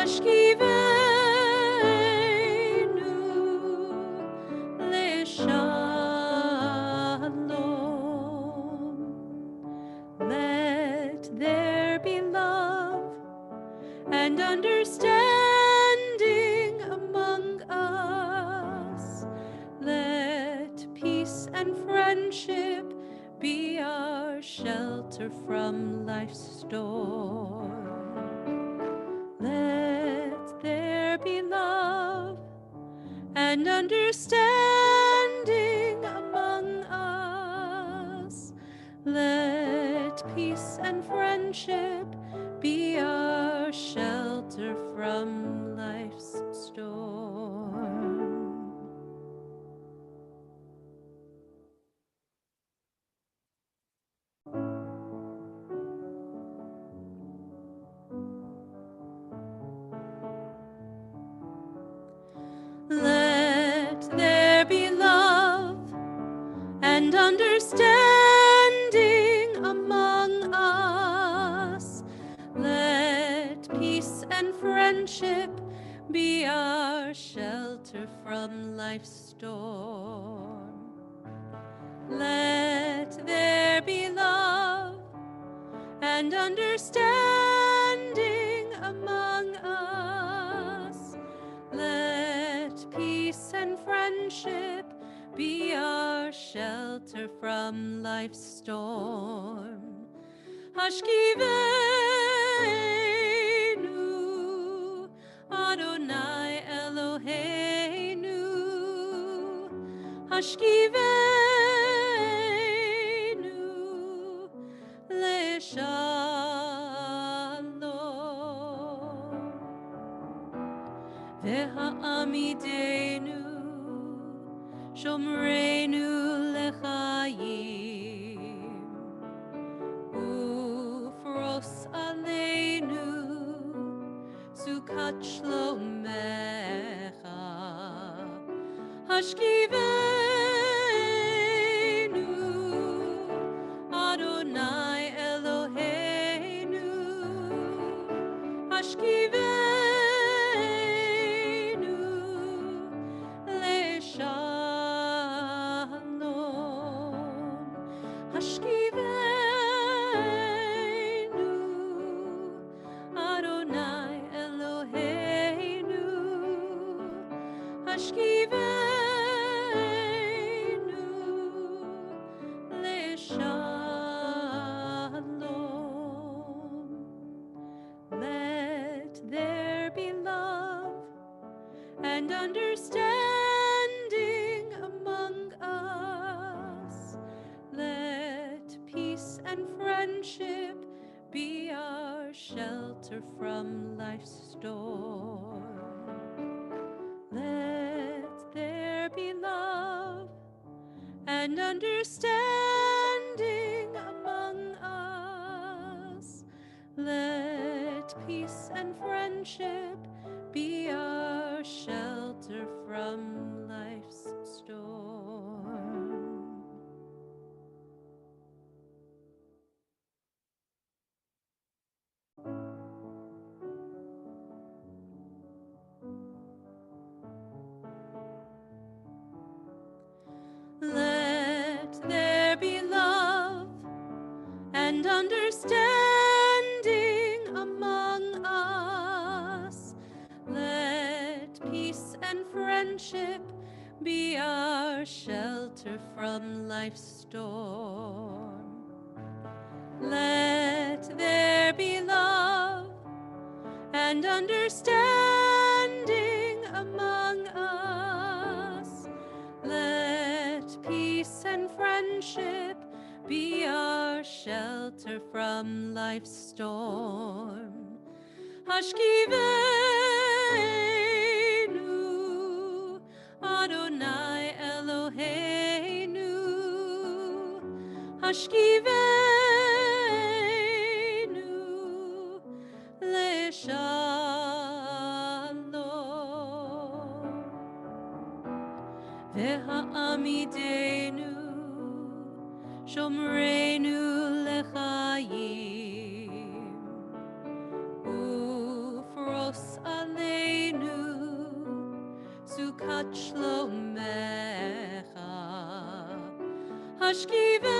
Hashkivenu leshalom. Let there be love and understanding among us. Let peace and friendship be our shelter from life's storm. Let there be love and understanding among us. Let peace and friendship be our shelter from life's storm. Let there be love and understanding among us. Let peace and friendship be our shelter from life's storm. Let there be love and understanding among us. Let peace and friendship be our shelter from life's storm. Hashkivenu, Adonai Eloheinu. Hashkivenu, leshalom. Ve'ha'amidenu, shomreinu lechayim. Ufros aleinu, sukat shlomecha. Hashkivenu, Adonai Eloheinu. Hashkivenu, leshalom. Hashkivenu, Adonai Eloheinu. Hashkivenu, leshalom. Let there be love and understanding among us. Let peace and friendship be our shelter from life's storm. Let there be love and understanding among us. Let peace and friendship be our shelter from life's storm. Let there be love and understanding among us. Let peace and friendship be our shelter from life's storm. Let there be love and understanding among us. Let peace and friendship be our shelter from life's storm. Hashkivenu, Adonai Eloheinu. Hashkivenu, leshalom. Ve'ha'amidenu, shomreinu lechayim. Ufros Hashkivenu,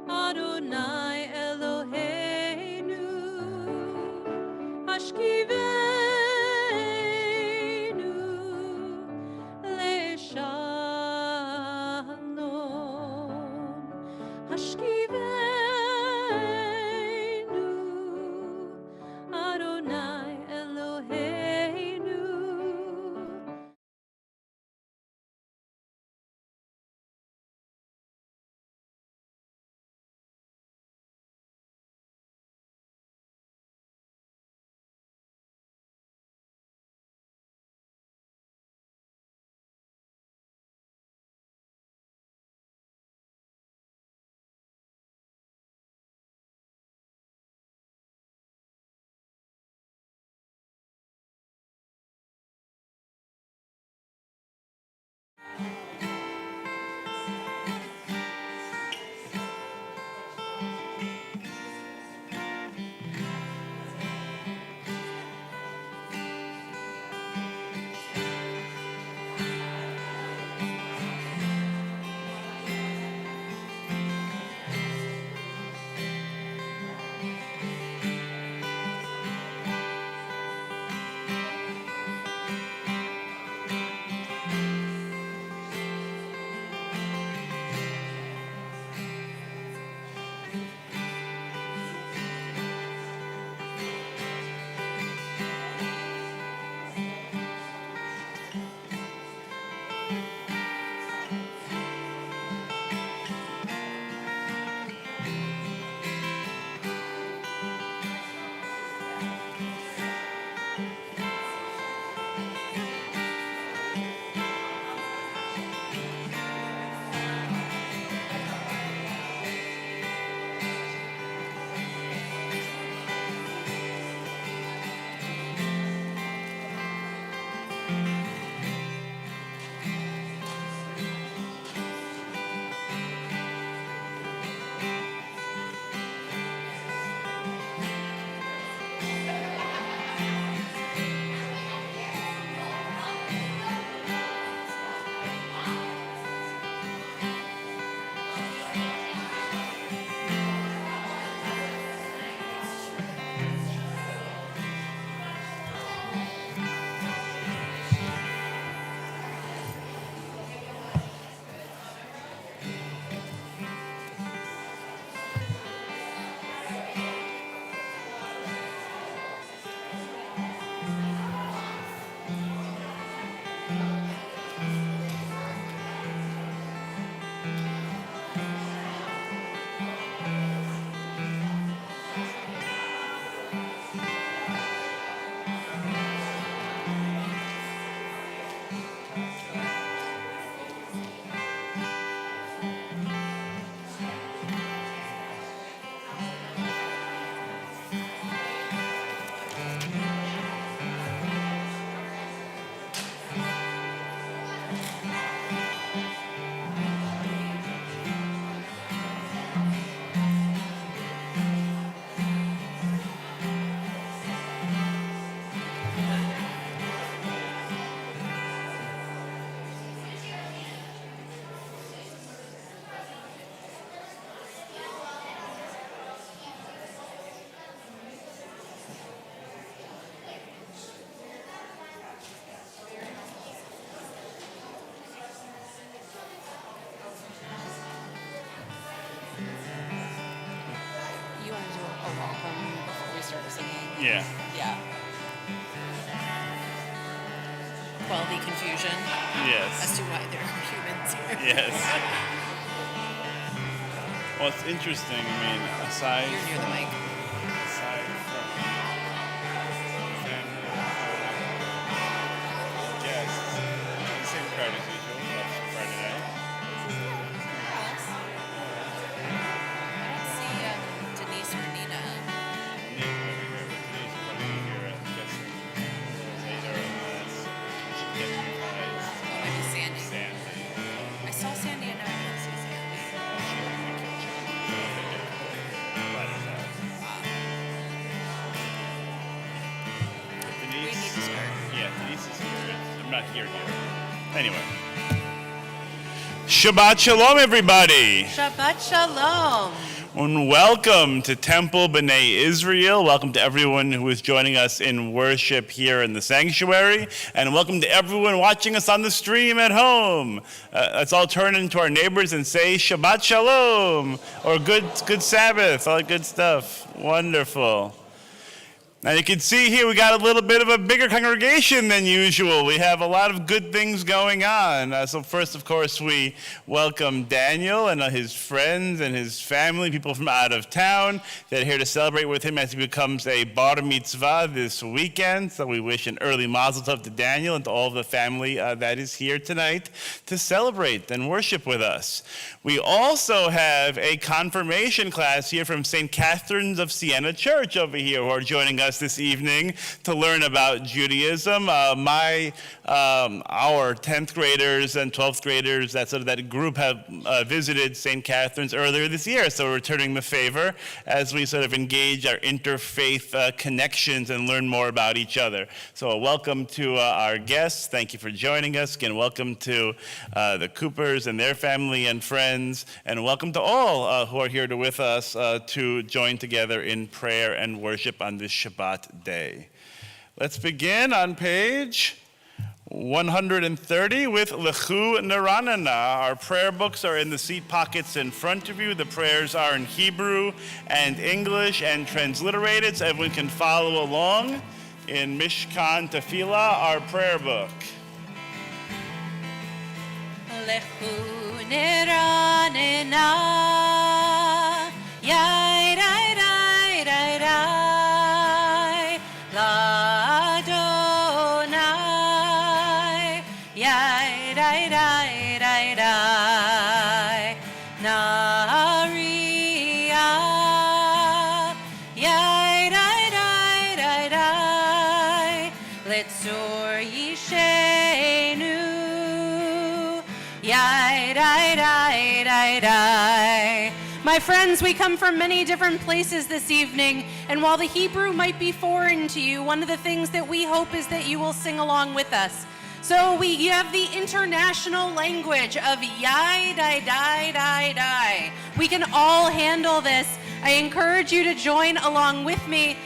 Adonai Eloheinu. Hashkivenu, Leshalom. Hashkivenu, Adonai Eloheinu. Yeah. Yeah. Quell the confusion as Yes. to why there are humans here. Yes. Well, it's interesting. I mean, aside You're near the mic. aside from family, guests, the same crowd as usual. That's Friday night. I don't see Denise or Nina. Nick will be here, but Denise will probably be here. I'm guessing later on this. She gets revised. Oh, maybe Sandy. Sandy. I saw Sandy and now I don't see Sandy. She's in the kitchen. So they get ladders out. But We Denise. need to start. Yeah, Denise is here. I'm not here. Anyway. Shabbat Shalom, everybody. Shabbat Shalom. And welcome to Temple B'nai Israel. Welcome to everyone who is joining us in worship here in the sanctuary. And welcome to everyone watching us on the stream at home. Let's all turn into our neighbors and say Shabbat Shalom, or good Sabbath, all that good stuff. Wonderful. Now you can see here we got a little bit of a bigger congregation than usual. We have a lot of good things going on. So first, of course, we welcome Daniel and his friends and his family, people from out of town that are here to celebrate with him as he becomes a bar mitzvah this weekend. So we wish an early mazel tov to Daniel and to all of the family that is here tonight to celebrate and worship with us. We also have a confirmation class here from St. Catherine's of Siena Church over here who are joining us this evening to learn about Judaism. Our 10th graders and 12th graders, that group have visited St. Catherine's earlier this year, so we're returning the favor as we sort of engage our interfaith connections and learn more about each other. So welcome to our guests. Thank you for joining us. Again, welcome to the Coopers and their family and friends, and welcome to all who are here with us to join together in prayer and worship on this Shabbat day. Let's begin on page 130 with Lechu Neranana. Our prayer books are in the seat pockets in front of you. The prayers are in Hebrew and English and transliterated, so everyone can follow along in Mishkan Tefillah, our prayer book. Lechu neranena, yai rai rai rai rai, l'Adonai, yai rai rai rai rai, nariah, yai rai rai rai rai, letzor yishenu. My friends, we come from many different places this evening, and while the Hebrew might be foreign to you, one of the things that we hope is that you will sing along with us. So we have the international language of Yai Dai Dai Dai Dai. We can all handle this. I encourage you to join along with me.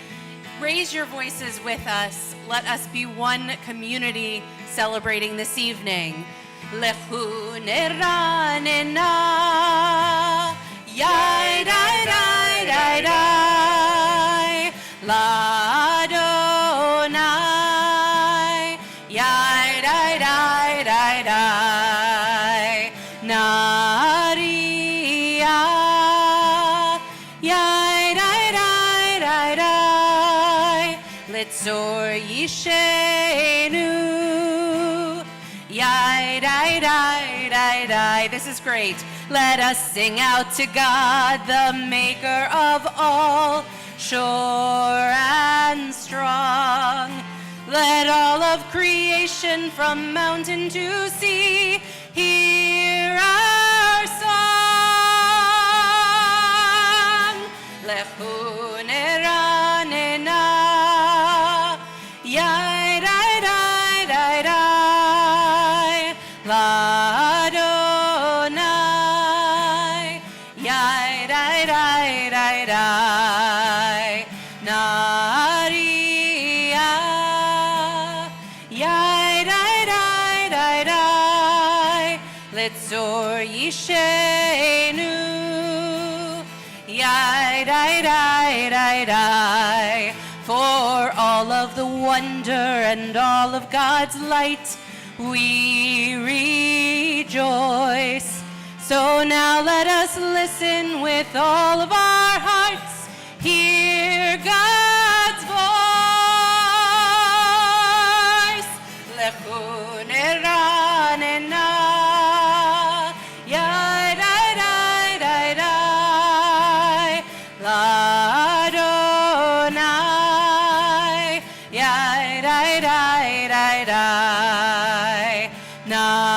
Raise your voices with us. Let us be one community celebrating this evening. Lechu neranena, yai dai dai dai dai, l'Adonai, yai dai dai dai dai, nariah, yai dai dai dai dai, letzor yishenu. Yai, dai, dai, dai, dai. This is great. Let us sing out to God, the maker of all, sure and strong. Let all of creation from mountain to sea hear our song. Lechu neranena, yai, dai, dai, dai, dai, l'Adonai, yai, dai, dai, dai, dai, nariah, yai, dai, dai, dai, dai, letzor yishenu, yai, dai, dai, dai, dai, for all of the wonder and all of God's light, we rejoice. So now let us listen with all of our hearts. Hear God's voice. Lechu neranena, yai dai dai dai dai, l'Adonai, yai dai dai dai dai, nariah,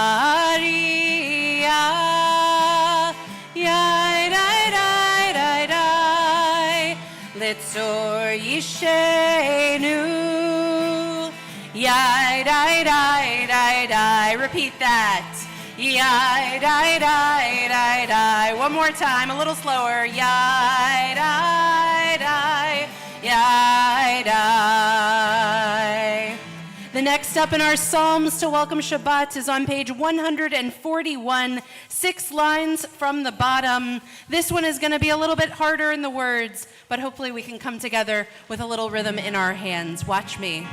yai dai dai dai dai, letzor yishenu, yai dai dai dai dai. Repeat that. Yai, die, die, die, die. One more time, a little slower. Yai, die, die, yai, die. The next up in our Psalms to welcome Shabbat is on page 141, 6 lines from the bottom. This one is going to be a little bit harder in the words, but hopefully we can come together with a little rhythm in our hands. Watch me.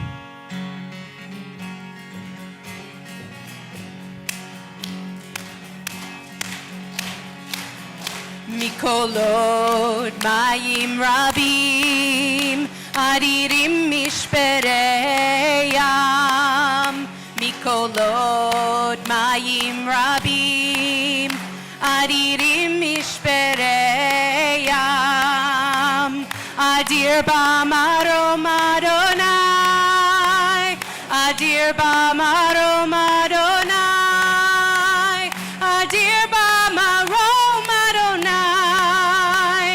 Mikolot mayim rabim adirim mishpereyam. Mikolot mayim rabim adirim mishpereyam. Adir ba'marom Adonai, adir ba'marom Adonai, adir ba'marom Adonai,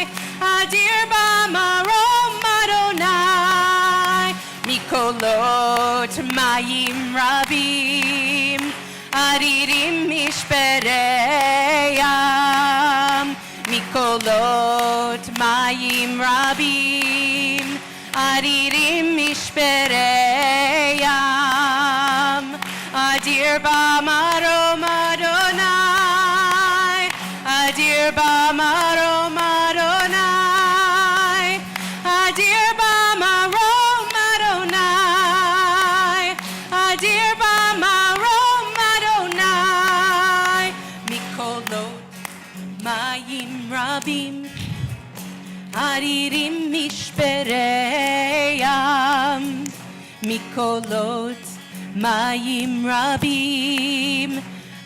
adir ba'marom Adonai. Mikolot mayim rabim adirim mishpereyam. Mikolot mayim rabim adirim mishpereyam. Adir ba'marom Adonai, adir ba'marom Adonai, adir ba'marom Adonai, adir ba'marom Adonai. Mikolot mayim rabim adirim mishpereyam. Mikolot mayim rabim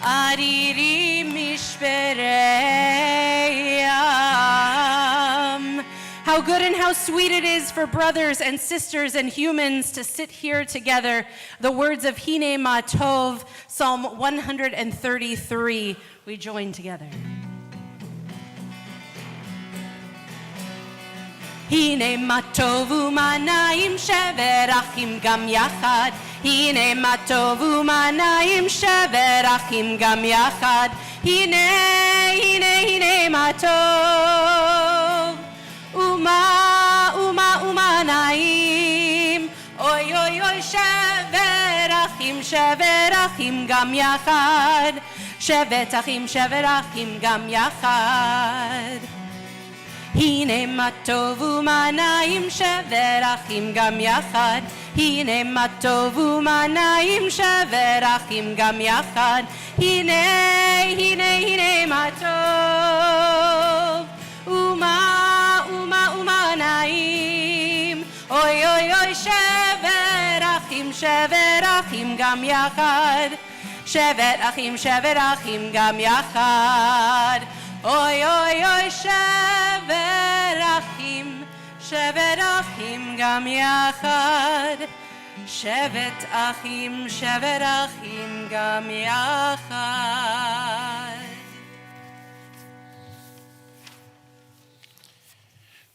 adirim mishpereyam. How good and how sweet it is for brothers and sisters and humans to sit here together. The words of Hine Ma Tov, Psalm 133. We join together. הנה מה טוב ומה נעים שבר אחים גם יחד. הנה מה טוב ומה נעים שבר אחים גם יחד. הנה, הנה, הנה מה טוב ומה נעים. אוי אוי אוי שבר אחים גם יחד. שבת אחים שבר אחים גם יחד. הנה מה טוב ומה נעים שבר אחים גם יחד. הנה מה טוב ומה נעים שבר אחים גם יחד. הנה, הנה, הנה מה טוב ומה נעים. אוי אוי אוי שבר אחים גם יחד. שבת אחים גם יחד. אוי אוי אוי שבר אחים גם יחד. שבת אחים גם יחד.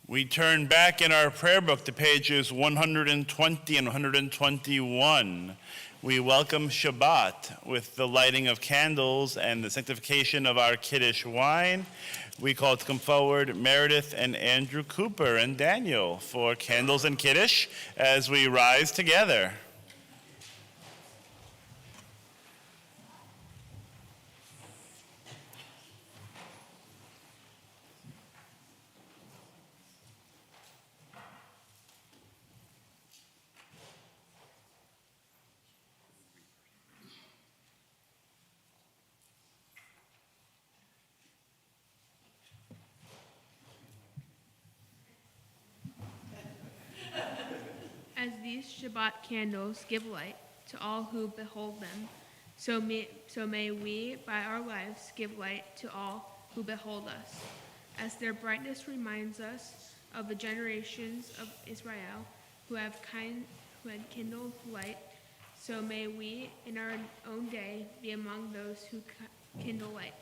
We turn back in our prayer book to pages 120 and 121. We welcome Shabbat with the lighting of candles and the sanctification of our Kiddush wine. We call to come forward Meredith and Andrew Cooper and Daniel for candles and Kiddush as we rise together. As these Shabbat candles give light to all who behold them, so may we, by our lives, give light to all who behold us. As their brightness reminds us of the generations of Israel who had kindled light, so may we, in our own day, be among those who kindle light.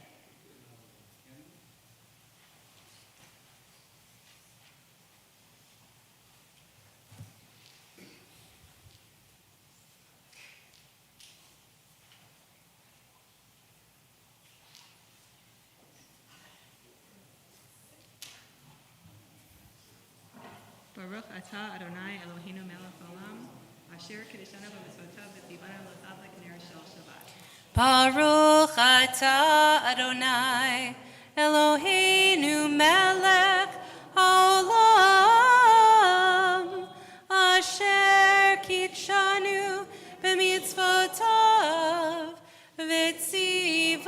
Baruch atah Adonai Eloheinu melech haolam, asher kiddushanu b'mitzvotav v'tzivanu l'tzaddik ner shel Shabbat. Baruch atah Adonai Eloheinu melech haolam asher kitshanu b'mitzvotav v'tzivanu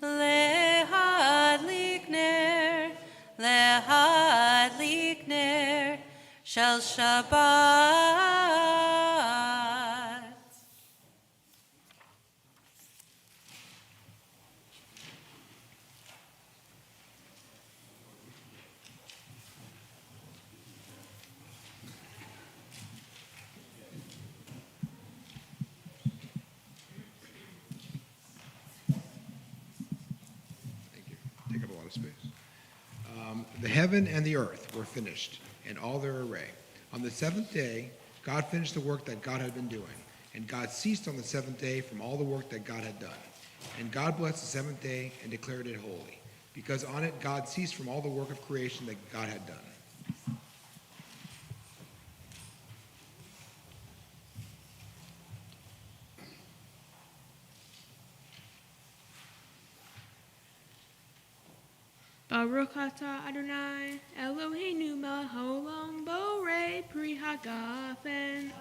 lehadlik ner shel Shabbat. Thank you. Take up a lot of space. The heaven and the earth were finished, and all their array. On the seventh day, God finished the work that God had been doing, and God ceased on the seventh day from all the work that God had done. And God blessed the seventh day and declared it holy, because on it God ceased from all the work of creation that God had done. Baruch atah Adonai Eloheinu melech haolam borei pri hagafen.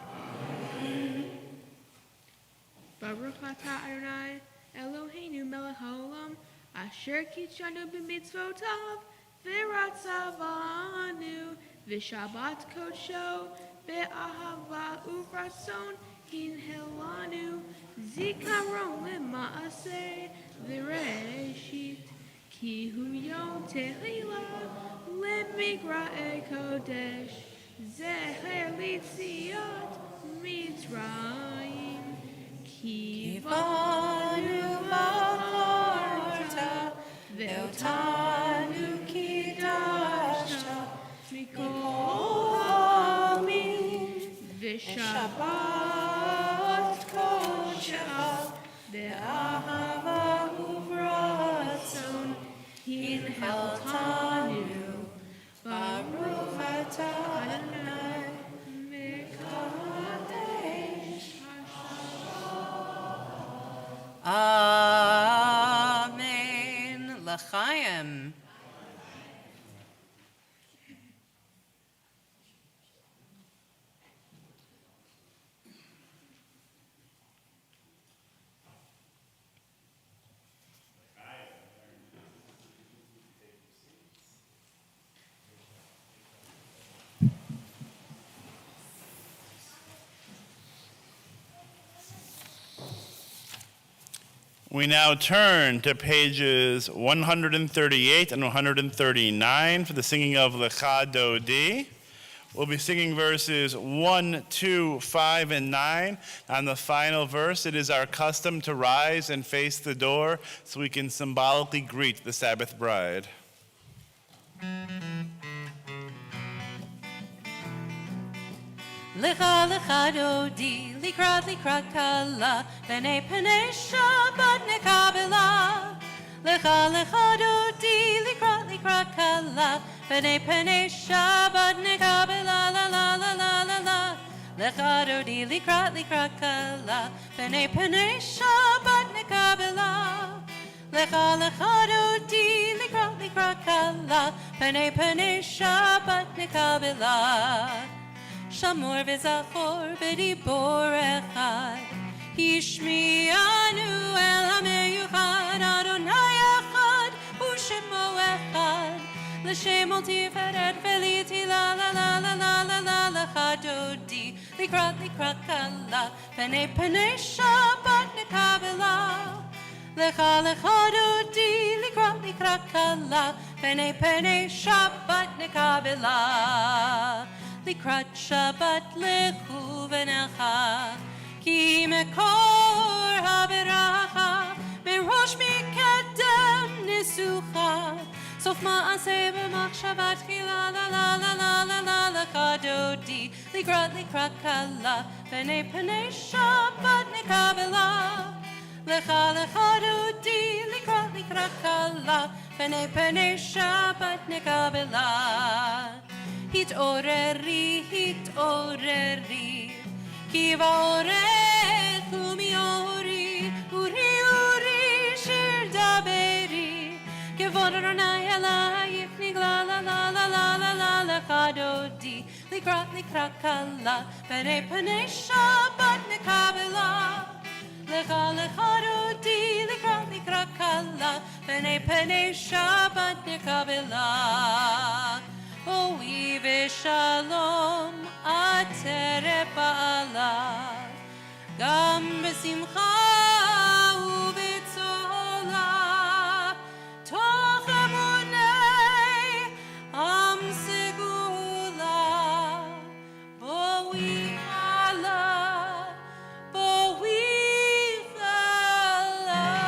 Baruch atah Adonai Eloheinu melech haolam asher kitshanu b'mitzvotav v'ratzavanu v'shabbat kodsho be'ahava uvrason hinhelanu zikaron lema'aseh v'reshit. Ki hu yom tehila lemigra'e kodesh zeher litziat mitzrayim ki Vanu v'chorta ve'otanu kidashta mikol ha'amim v'shabbat kodsha ve'ahava uvratzon hinheltanu Baruch atah Adonai mekadesh Amen. L'chaim. We now turn to pages 138 and 139 for the singing of Lecha Dodi. We'll be singing verses 1, 2, 5, and 9. On the final verse, it is our custom to rise and face the door so we can symbolically greet the Sabbath bride. Lecha lecha dodi, likrat kala, b'nei penei Shabbat nekabela. Lecha lecha dodi, likrat kala, b'nei penei Shabbat nekabela, la la la la la la. Lecha dodi, likrat kala, b'nei penei Shabbat nekabela. Lecha lecha dodi, likrat kala, b'nei Shabbat nekabela. Shamor v'zachor b'dibor echad, Hishmi'anu el ha'meyuchad, Adonai echad, u'shemo echad, L'shem ol tiferet v'liti la la la la la la la lecha dodi, likrat kala, penei Shabbat nekabela. Lecha dodi, likrat kala, penei Shabbat nekabela. Likrat Shabbat lechu v'necha, ki mekor ha'beracha, merosh mikadem nisucha, sof ma'aseh b'machshavat chila la la la la la la lecha dodi, likrat kala, penei Shabbat nekabela. Lecha dodi, likrat kala, penei Shabbat nekabela. התעוררי, התעוררי, כי באורך ומיורי, אורי אורי שיר דברי, כבוד אדוני אלייך נגלה לה לה לה לה לה לה לך דודי, לקראת קלה, פני שבת נקבלה, לך דודי, לקראת קלה, פני שבת נקבלה. אוי ושלום עטרת בעלה, גם בשמחה ובצהלה, תוך אמוני עם סגולה, בואי חלה, בואי חלה.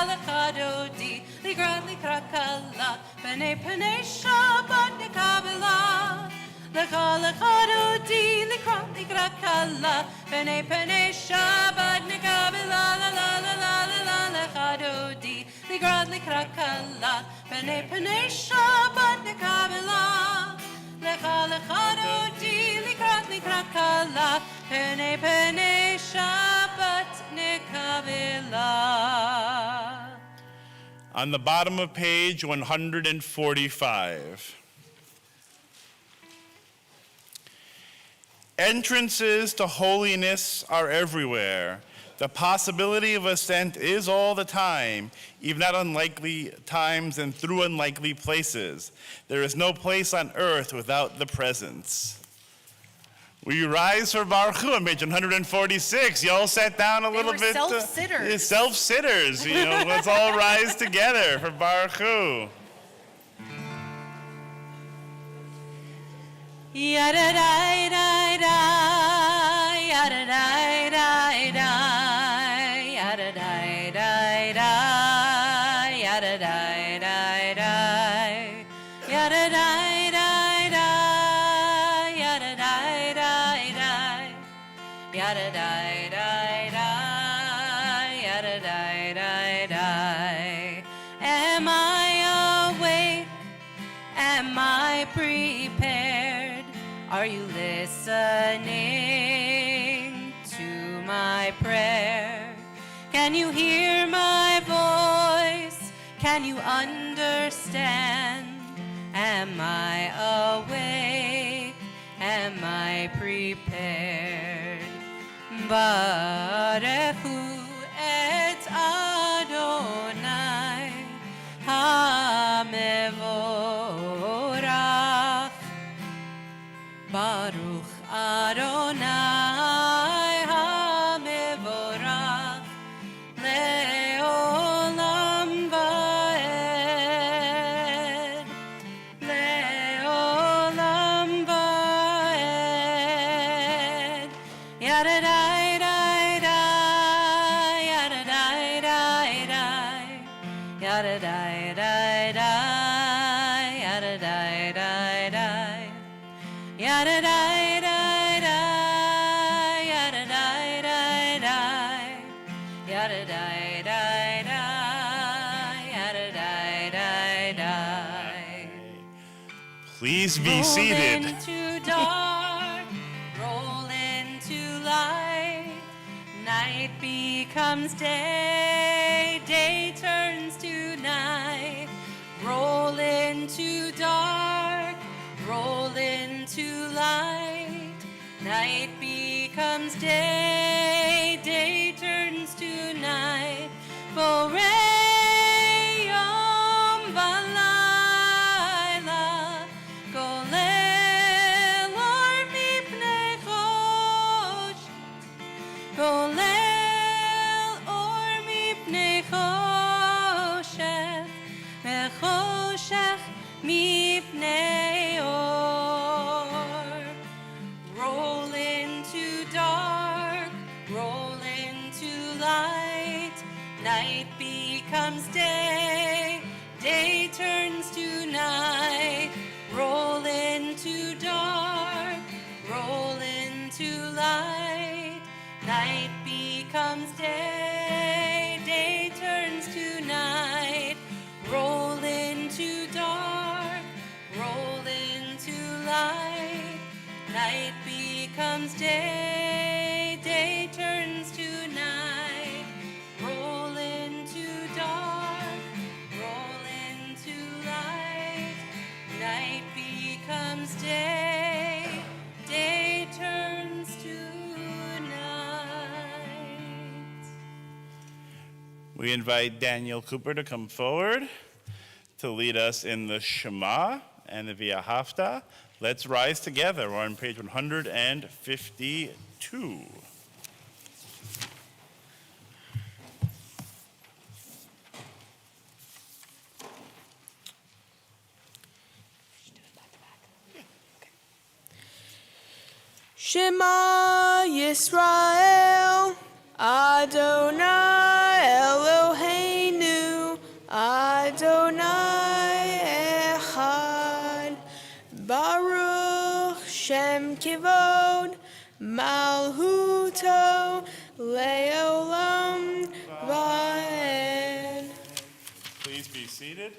לך דודי, לקראת קלה, פני שבת נקבלה, לך דודי, לקראת קלה, פני שבת נקבלה, לה לה לה לה לה לה, לך דודי, לקראת קלה, פני שבת נקבלה, לך דודי, לקראת קלה, פני שבת נקבלה. On the bottom of page 145. Entrances to holiness are everywhere. The possibility of ascent is all the time, even at unlikely times and through unlikely places. There is no place on earth without the presence. Will you rise for Baruch Hu on page 146? You all sat down a little were bit. self-sitters. Self-sitters. Let's all rise together for Baruch Hu. Yada-da-da-da, yada-da-da-da, yada-da-da-da, yada-da-da-da, yada-da-da-da, yada-da-da-da, yada-da-da-da, yada-da-da-da. Am I awake? Am I prepared? Are you listening to my prayer? Can you hear my voice? Can you understand? Am I awake? Am I prepared? Baruch Hu et Adonai HaMevorach. Baruch Adonai HaMevorach le'olam va'ed, le'olam va'ed. Yada-da-da-da, yada-da-da-da, yada-da-da-da, yada-da-da-da. Yada-da-da-da, yada-da-da-da, yada-da-da-da, yada-da-da-da. Please be seated. Roll into dark, roll into light. Night becomes day, day turns to night. Roll into dark, roll into light. Night becomes day, day turns to night. Borei yom v'layla, golel or mipnei choshet, golel or mipnei choshet, v'choshech mipnei or. Roll into dark, roll into light. Night becomes day, day turns to night. Roll into dark, roll into light. Night becomes day, day turns to night. Roll into dark, light. Night becomes day, day turns to night. Roll into dark, roll into light. Night becomes day, day turns to night. We invite Daniel Cooper to come forward to lead us in the Shema and the Via Hafta. Let's rise together. We're on page 152. Shema Yisrael, Adonai Eloheinu, Adonai Echad, Baruch Shem Kivod, Malhuto Leolam Vaed. Please be seated.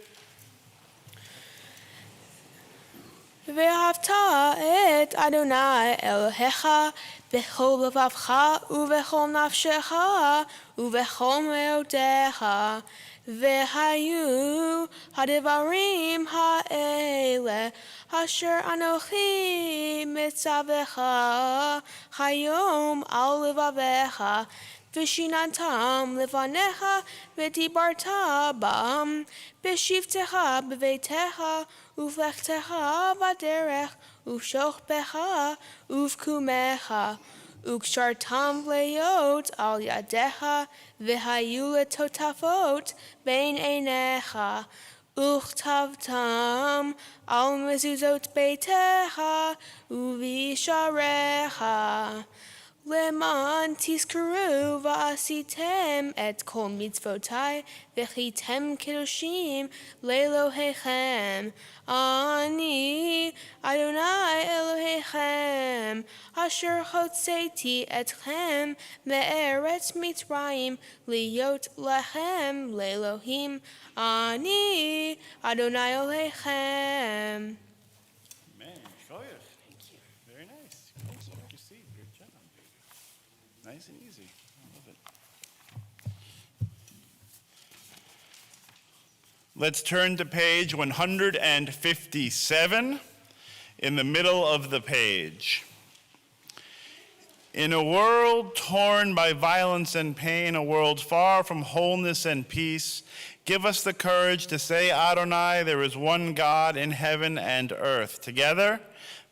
ואהבת את אדוני אלוהיך בכל לבבך ובכל נפשך ובכל מאודך. והיו הדברים האלה אשר אנוכי מצווך היום על לבביך, ושיננתם לפניך ודיברת בם בשבתך בביתך ובלכתך בדרך ובשוכבך ובקומך, וקשרתם להיות על ידיך והיו לטוטפות בין עיניך, וכתבתם על מזוזות ביתך ובשעריך. למען תזכרו ועשיתם את כל מצוותי והייתם קדושים לאלוהיכם. אני אדוני אלוהיכם אשר הוצאתי אתכם מארץ מצרים להיות לכם לאלוהים. אני אדוני אלוהיכם. Amen. Thank you. Very nice. Cool. Take your seat. Good job. Nice and easy. I love it. Let's turn to page 157 in the middle of the page. In a world torn by violence and pain, a world far from wholeness and peace, give us the courage to say, Adonai, there is one God in heaven and earth. Together,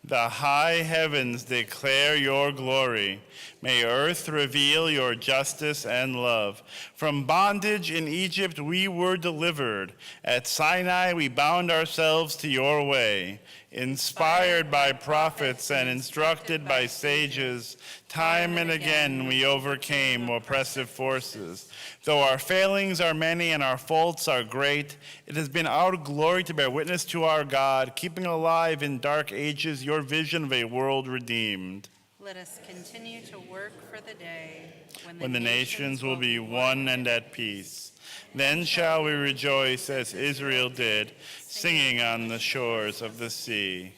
the high heavens declare your glory. May earth reveal your justice and love. From bondage in Egypt we were delivered. At Sinai we bound ourselves to your way. Inspired by prophets and instructed by sages, time and again we overcame oppressive forces. Though our failings are many and our faults are great, it has been our glory to bear witness to our God, keeping alive in dark ages your vision of a world redeemed. Let us continue to work for the day When the nations will be one and at peace. Then shall we rejoice as Israel did, singing on the shores of the sea.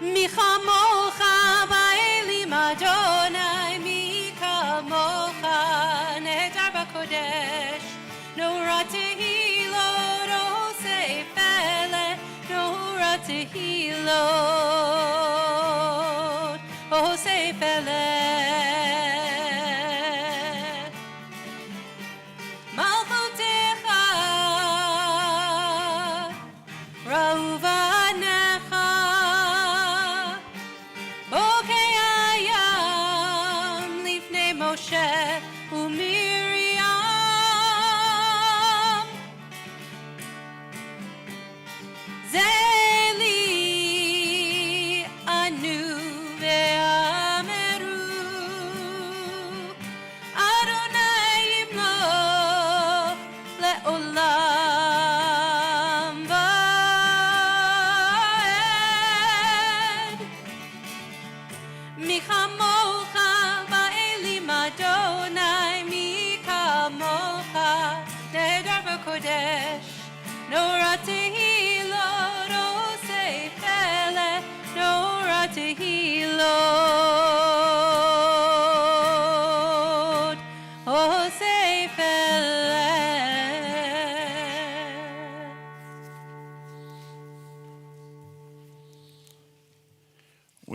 מי כמוך באלים אדוני, מי כמוך נהדר בקודש, נורא תהילות עושה פלא, נורא תהילות עושה פלא. מלכותך ראו בניך, בוקי הים לפני משה ומרים. זה לי ענו ואמרו,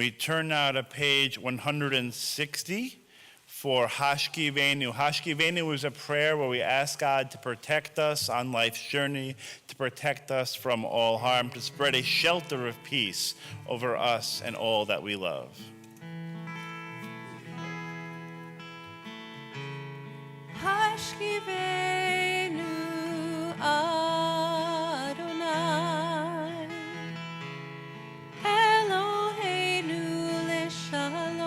We turn now to page 160 for Hashkivenu. Hashkivenu is a prayer where we ask God to protect us on life's journey, to protect us from all harm, to spread a shelter of peace over us and all that we love. Hashkivenu Adonai Eloheinu leshalom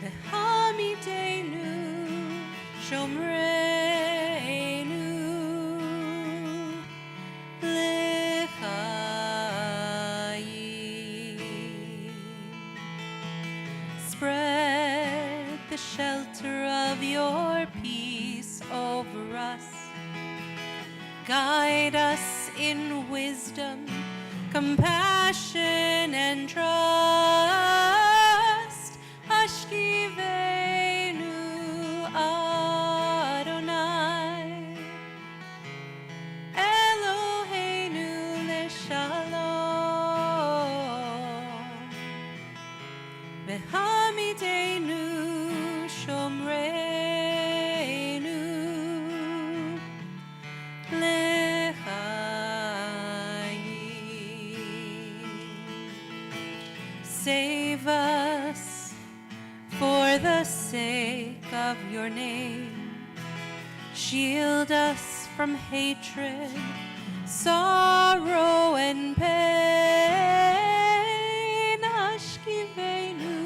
V'hamidenu shomreinu l'chaim. Spread the shelter of your peace over us. Guide us in wisdom, compassion, and trust. Hashkivenu Adonai Eloheinu leshalom V'hamidenu shomreinu l'chaim. Save us for the sake of your name. Shield us from hatred, sorrow, and pain. Hashkivenu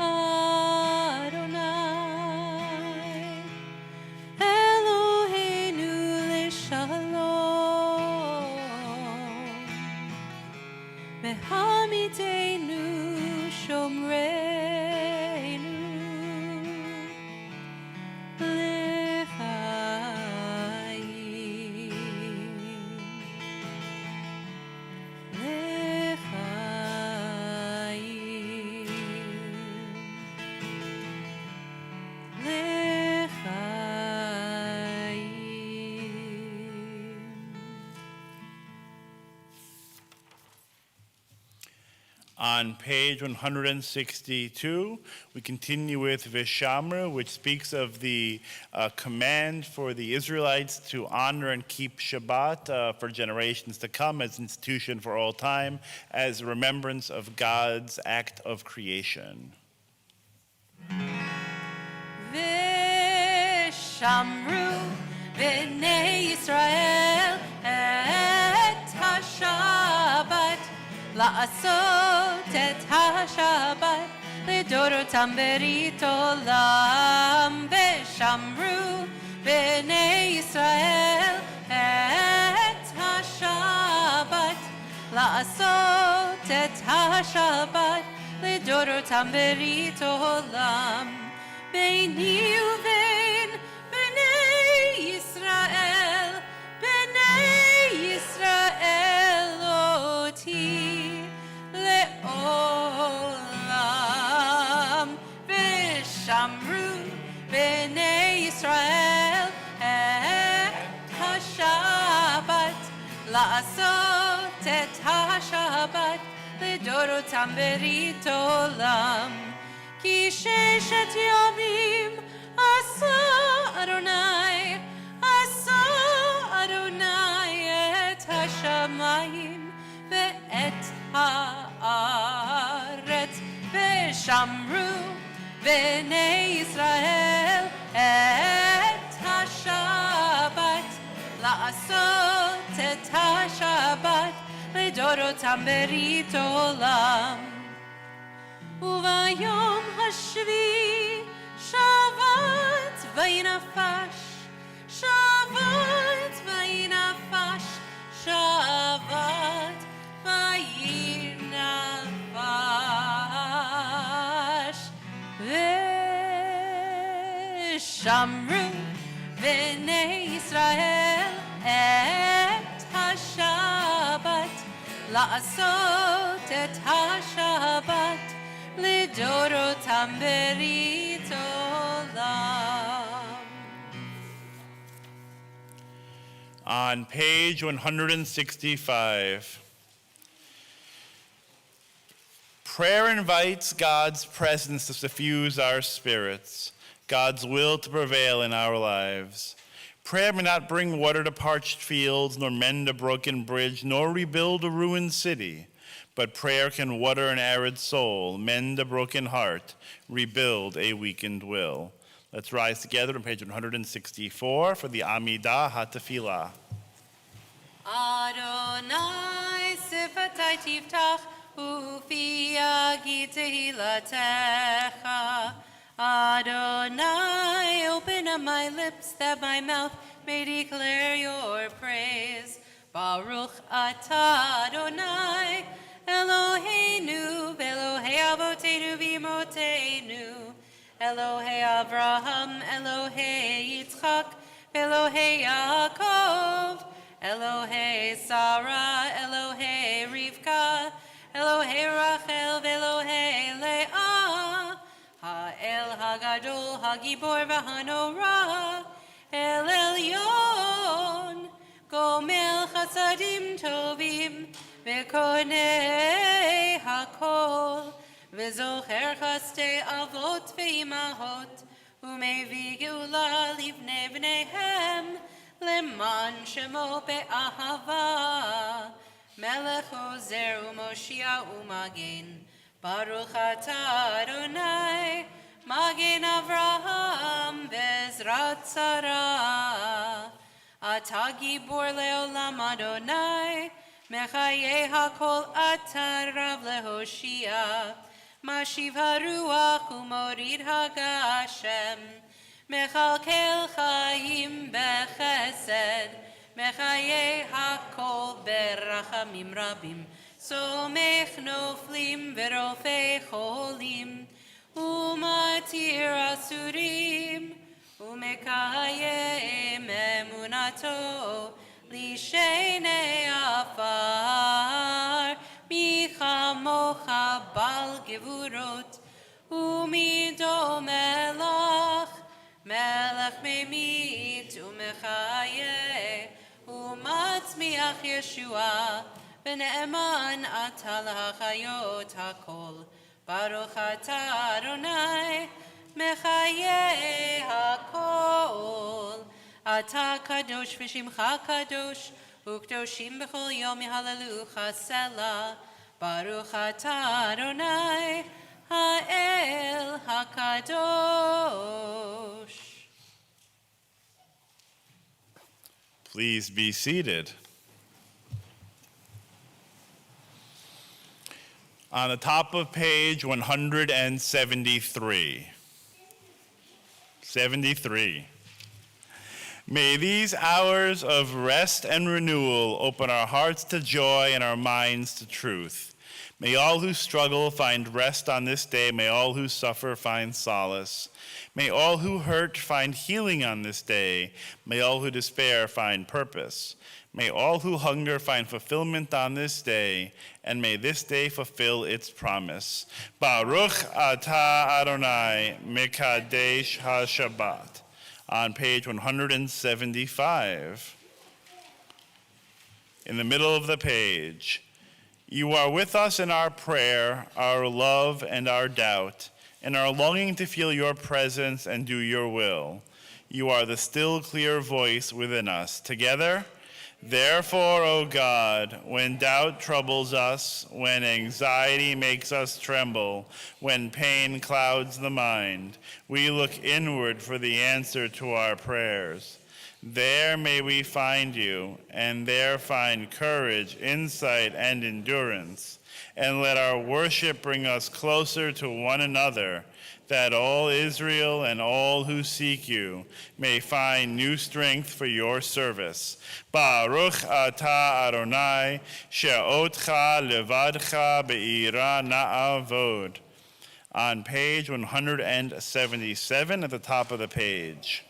Adonai Eloheinu leshalom V'hamidenu shomreinu On page 162, we continue with Vishamru, which speaks of the command for the Israelites to honor and keep Shabbat for generations to come as institution for all time, as a remembrance of God's act of creation. Vishamru b'nei Yisrael et ha-Shabbat la'asot et ha-Shabbat לדורותם ברית עולם ושמרו בני ישראל את השבת לעשות את השבת לדורותם ברית עולם ביני ובין בני ישראל אותי לעולם ושמרו בני ישראל את השבת לעשות את השבת לדורותם ברית עולם כי ששת ימים עשה אדוני את השמיים ואת הארץ ושמרו בני ישראל את השבת לעשות את השבת לדורותם ברית עולם וביום השביעי שבת וינפש שבת וינפש שבת וינפש ושמרו בני ישראל את השבת לעשות את השבת לדורותם ברית עולם. On page 165, Prayer invites God's presence to suffuse our spirits, God's will to prevail in our lives. Prayer may not bring water to parched fields, nor mend a broken bridge, nor rebuild a ruined city. But prayer can water an arid soul, mend a broken heart, rebuild a weakened will. Let's rise together on page 164 for the Amidah HaTefilah. Adonai sifatai tiftach ufi yagi tehilatecha. Adonai, open up my lips that my mouth may declare your praise. Baruch atah Adonai, Eloheinu, Elohei Avotenu v'Imotenu, Elohei Avraham, Elohei Yitzchak, Elohei Yaakov, Elohei Sarah, Elohei Rivka, Elohei Rachel, Elohei Leah, Ha'el Hagadol, Hagibor v'Hanorah, El Elyon, Gomel Chasadim Tovim, V'konei Hakol, V'zocher Chastei Avot V'imahot, U'mevi Geula Livnei B'neihem, Leman Shemo Be'ahava, Melech Ozer U'Moshia U'Magen, Baruch atah Adonai, Magen Avraham Bezrat Sarah. Atah Gibor Leolam Adonai, Mechaye HaKol atah Rav Lehoshia, Mashiv HaRuach U'Morid HaGashem, Mechalkel Chaim Bechesed, Mechaye HaKol Berachamim Rabim, Somech Noflim Verofei Cholim, Umatir Asurim, Umekayem Emunato, Lishenei Afar, Michamocha Bal Gevurot, Umido Melach, Melech Memit, Umechaye, Umatzmiach Yeshua, B'ne'eman atah l'hachayot hakol, Baruch atah Adonai, Mechaye hakol. Atah kadosh v'shimcha kadosh, U'kdoshim b'chol yom yehallelu Selah. Baruch atah Adonai, Ha'el hakadosh. Please be seated. On the top of page 173. 73. May these hours of rest and renewal open our hearts to joy and our minds to truth. May all who struggle find rest on this day. May all who suffer find solace. May all who hurt find healing on this day. May all who despair find purpose. May all who hunger find fulfillment on this day, and may this day fulfill its promise. Baruch atah Adonai, Mekadesh HaShabbat. On page 175. In the middle of the page, you are with us in our prayer, our love, and our doubt, and our longing to feel your presence and do your will. You are the still, clear voice within us. Together, therefore, O God, when doubt troubles us, when anxiety makes us tremble, when pain clouds the mind, we look inward for the answer to our prayers. There may we find you, and there find courage, insight, and endurance. And let our worship bring us closer to one another, that all Israel and all who seek you may find new strength for your service. Baruch atah Adonai, she'otcha levadcha be'ira na'avod. On page 177 at the top of the page.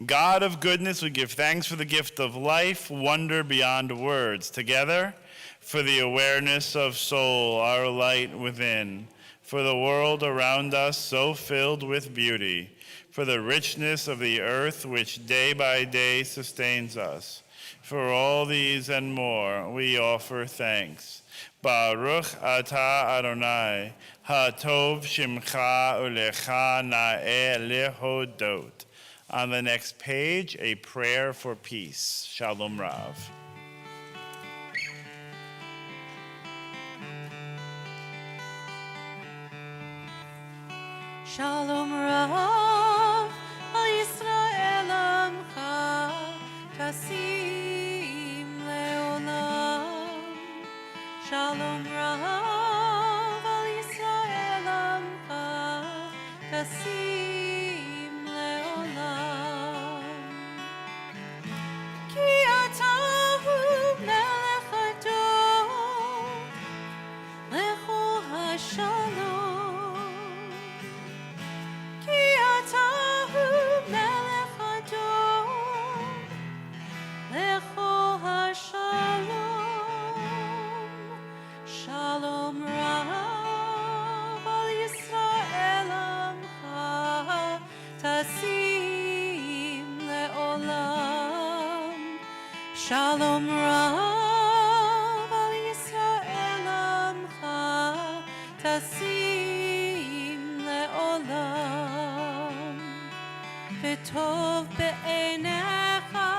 God of goodness, we give thanks for the gift of life, wonder beyond words. Together, for the awareness of soul, our light within, for the world around us so filled with beauty, for the richness of the earth which day by day sustains us, For all these and more, we offer thanks. Baruch atah Adonai, hatov shimcha ulecha na'eh lehodot. On the next page, a prayer for peace. Shalom Rav. Shalom Rav, al Yisrael amcha, tasim leolam. Shalom Rav, al Yisrael amcha, tasim leolam. Ki atahu melech adon, lechol hashalom. Shalom Rav al Yisrael amcha tasim leolam. Shalom Rav al Yisrael amcha tasim leolam. V'tov be'einecha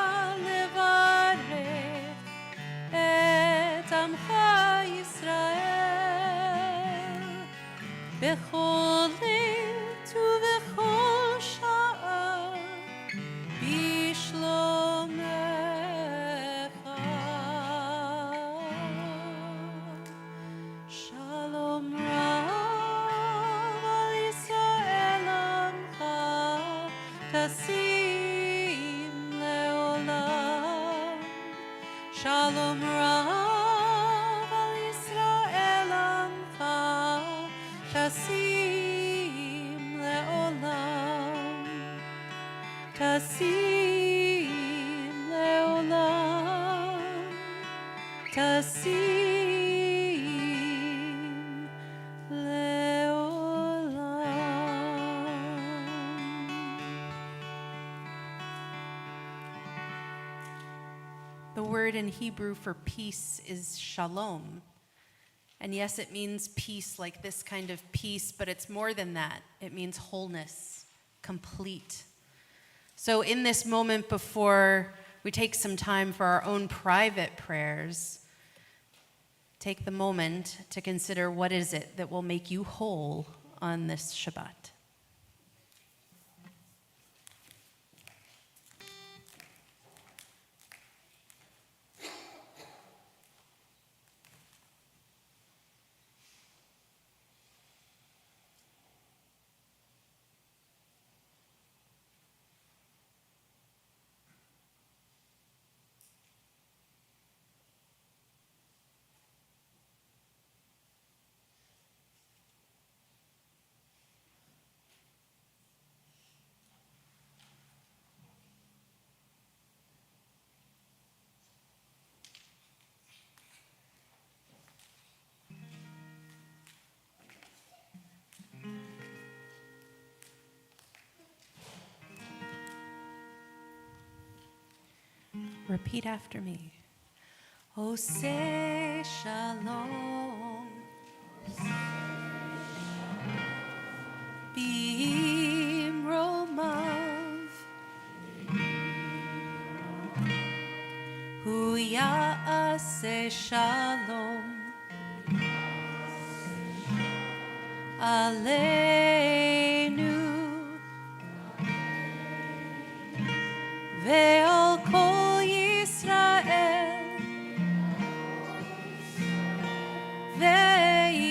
levarech et amcha Yisrael bechol עת ובכל שעה בשלומך. Shalom Rav al Yisrael amcha tasim leolam. Shalom Rav al Yisrael amcha tasim leolam. Tasim leolam. Tasim leolam. The word in Hebrew for peace is shalom. And yes, it means peace, like this kind of peace, but it's more than that. It means wholeness, complete. So in this moment before we take some time for our own private prayers, take the moment to consider what is it that will make you whole on this Shabbat. Repeat after me. Oseh shalom b'imromav hu ya'aseh shalom aleinu ve'al kol Yisrael ve'imeru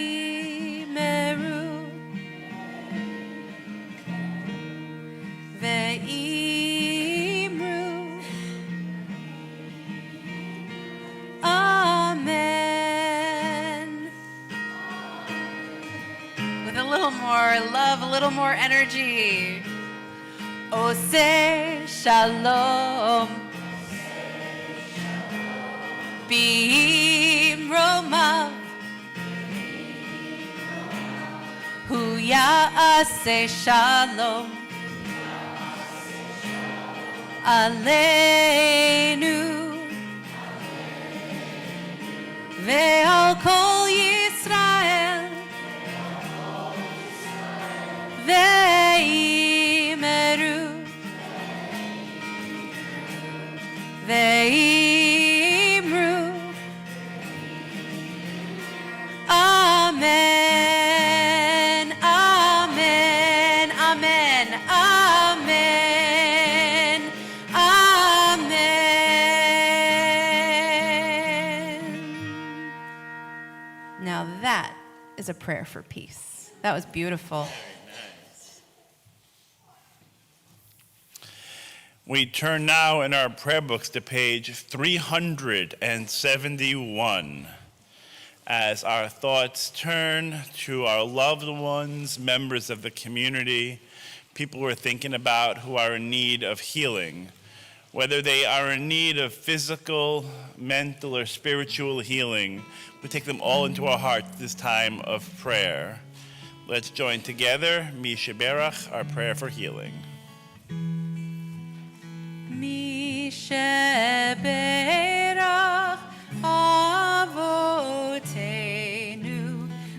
ve'imru Amen. With a little more love, a little more energy. Oseh shalom b'imromav hu ya'aseh shalom aleinu Ve'al kol Yisrael Ve'imeru Ve'imru Amen, Amen, Amen, Amen, Amen. Now that is a prayer for peace. That was beautiful. We turn now in our prayer books to page 371 as our thoughts turn to our loved ones, members of the community, people we're thinking about who are in need of healing. Whether they are in need of physical, mental, or spiritual healing, we take them all into our hearts this time of prayer. Let's join together, Mi Sheberach, our prayer for healing. Mi sheberach avotenu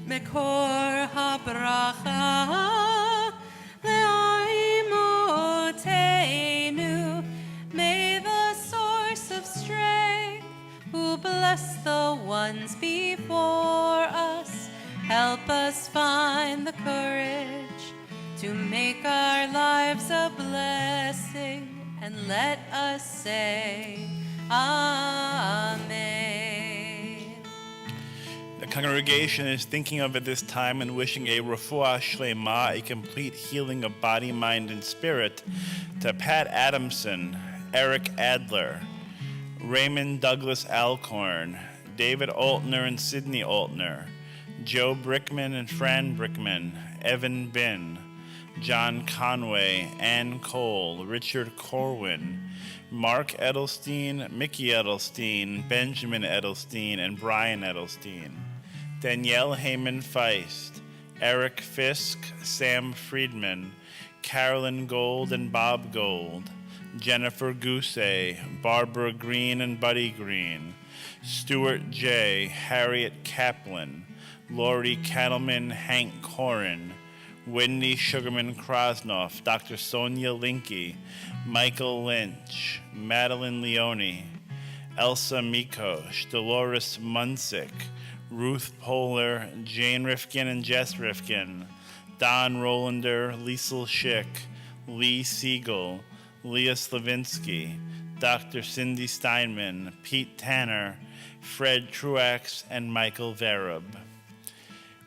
mekor habracha le'imotenu. May the source of strength, who bless the ones before us, help us find the courage to make our lives a blessing. And let us say, Amen. The congregation is thinking of at this time and wishing a refuah shlema, a complete healing of body, mind, and spirit, to Pat Adamson, Eric Adler, Raymond Douglas Alcorn, David Altner and Sidney Altner, Joe Brickman and Fran Brickman, Evan Bin, John Conway, Ann Cole, Richard Corwin, Mark Edelstein, Mickey Edelstein, Benjamin Edelstein, and Brian Edelstein, Danielle Heyman Feist, Eric Fisk, Sam Friedman, Carolyn Gold and Bob Gold, Jennifer Gousset, Barbara Green and Buddy Green, Stuart J., Harriet Kaplan, Lori Cattleman, Hank Corin, Wendy Sugarman Krosnoff, Dr. Sonia Linke, Michael Lynch, Madeline Leone, Elsa Mikosh, Dolores Munsick, Ruth Poehler, Jane Rifkin and Jess Rifkin, Don Rolander, Liesl Schick, Lee Siegel, Leah Slavinsky, Dr. Cindy Steinman, Pete Tanner, Fred Truax, and Michael Verub.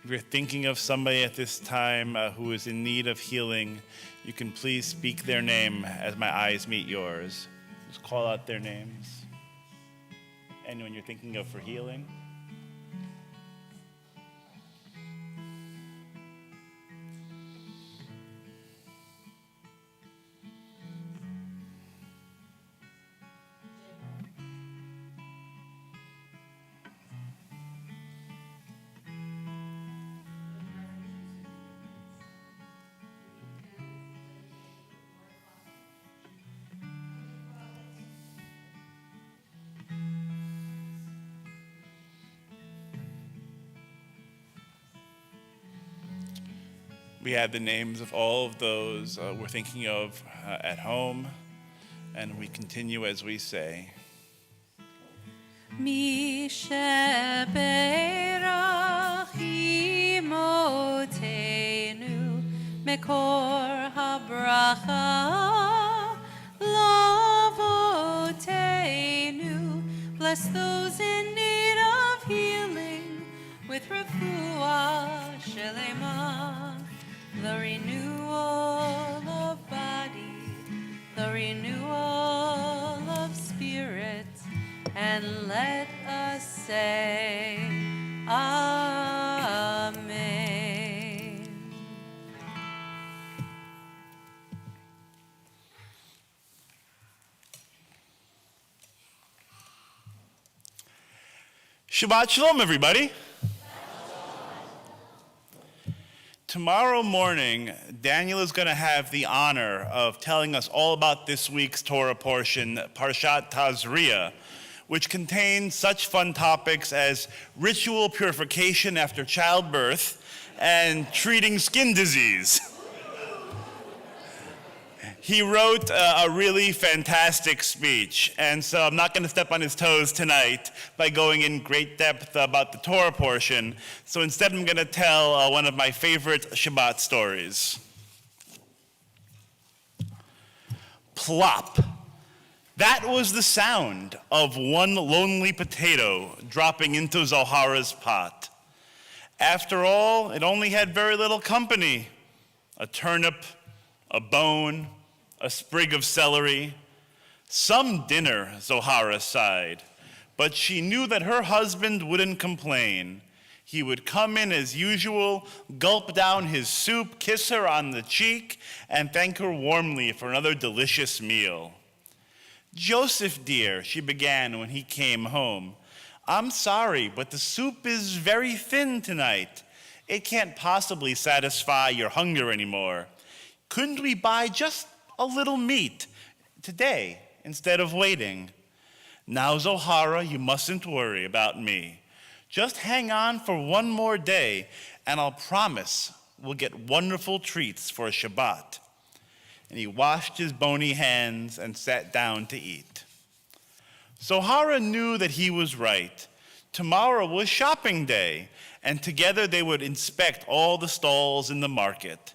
If you're thinking of somebody at this time who is in need of healing, you can please speak their name as my eyes meet yours. Just call out their names. Anyone you're thinking of for healing. We have the names of all of those we're thinking of at home, and we continue as we say. Mi sheberach imotenu mekor habracha lavotenu. Bless those in need of healing with refuah shelema, the renewal of body, the renewal of spirit, and let us say, Amen. Shabbat Shalom, everybody. Tomorrow morning, Daniel is going to have the honor of telling us all about this week's Torah portion, Parshat Tazria, which contained such fun topics as ritual purification after childbirth and treating skin disease. He wrote a really fantastic speech, and so I'm not going to step on his toes tonight by going in great depth about the Torah portion. So instead, I'm going to tell one of my favorite Shabbat stories. Plop. That was the sound of one lonely potato dropping into Zohara's pot. After all, it only had very little company. A turnip, a bone, a sprig of celery. Some dinner, Zohara sighed, but she knew that her husband wouldn't complain. He would come in as usual, gulp down his soup, kiss her on the cheek, and thank her warmly for another delicious meal. Joseph, dear, she began when he came home. I'm sorry, but the soup is very thin tonight. It can't possibly satisfy your hunger anymore. Couldn't we buy just a little meat today instead of waiting? Now, Zohara, you mustn't worry about me. Just hang on for one more day, and I'll promise we'll get wonderful treats for Shabbat. And he washed his bony hands and sat down to eat. Zohara knew that he was right. Tomorrow was shopping day, and together they would inspect all the stalls in the market.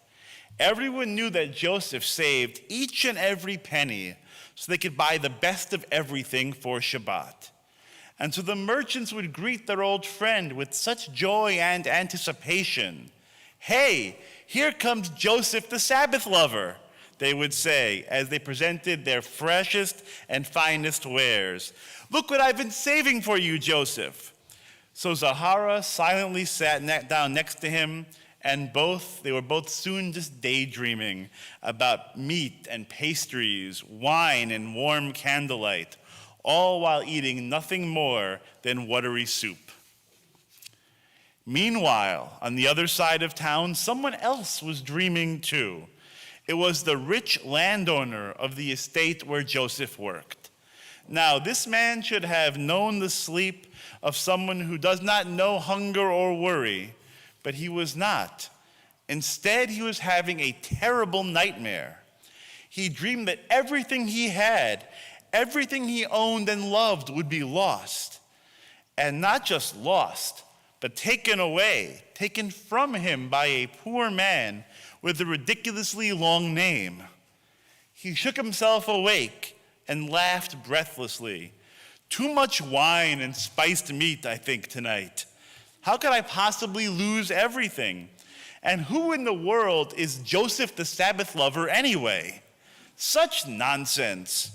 Everyone knew that Joseph saved each and every penny so they could buy the best of everything for Shabbat. And so the merchants would greet their old friend with such joy and anticipation. Hey, here comes Joseph the Sabbath lover, they would say as they presented their freshest and finest wares. Look what I've been saving for you, Joseph. So Zohara silently sat down next to him, and they were both soon just daydreaming about meat and pastries, wine and warm candlelight, all while eating nothing more than watery soup. Meanwhile, on the other side of town, someone else was dreaming too. It was the rich landowner of the estate where Joseph worked. Now, this man should have known the sleep of someone who does not know hunger or worry, but he was not. Instead, he was having a terrible nightmare. He dreamed that everything he had, everything he owned and loved would be lost. And not just lost, but taken away, taken from him by a poor man with a ridiculously long name. He shook himself awake and laughed breathlessly. Too much wine and spiced meat, I think, tonight. How could I possibly lose everything? And who in the world is Joseph the Sabbath lover anyway? Such nonsense.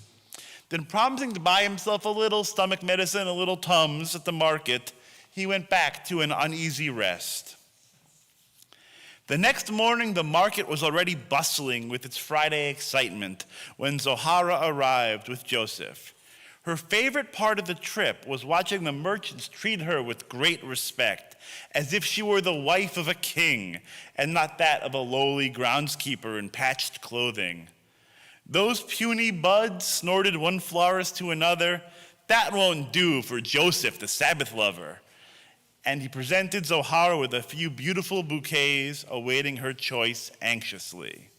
Then promising to buy himself a little stomach medicine, a little Tums at the market, he went back to an uneasy rest. The next morning, the market was already bustling with its Friday excitement when Zohara arrived with Joseph. Her favorite part of the trip was watching the merchants treat her with great respect, as if she were the wife of a king and not that of a lowly groundskeeper in patched clothing. Those puny buds, snorted one florist to another, that won't do for Joseph, the Sabbath lover. And he presented Zohara with a few beautiful bouquets, awaiting her choice anxiously.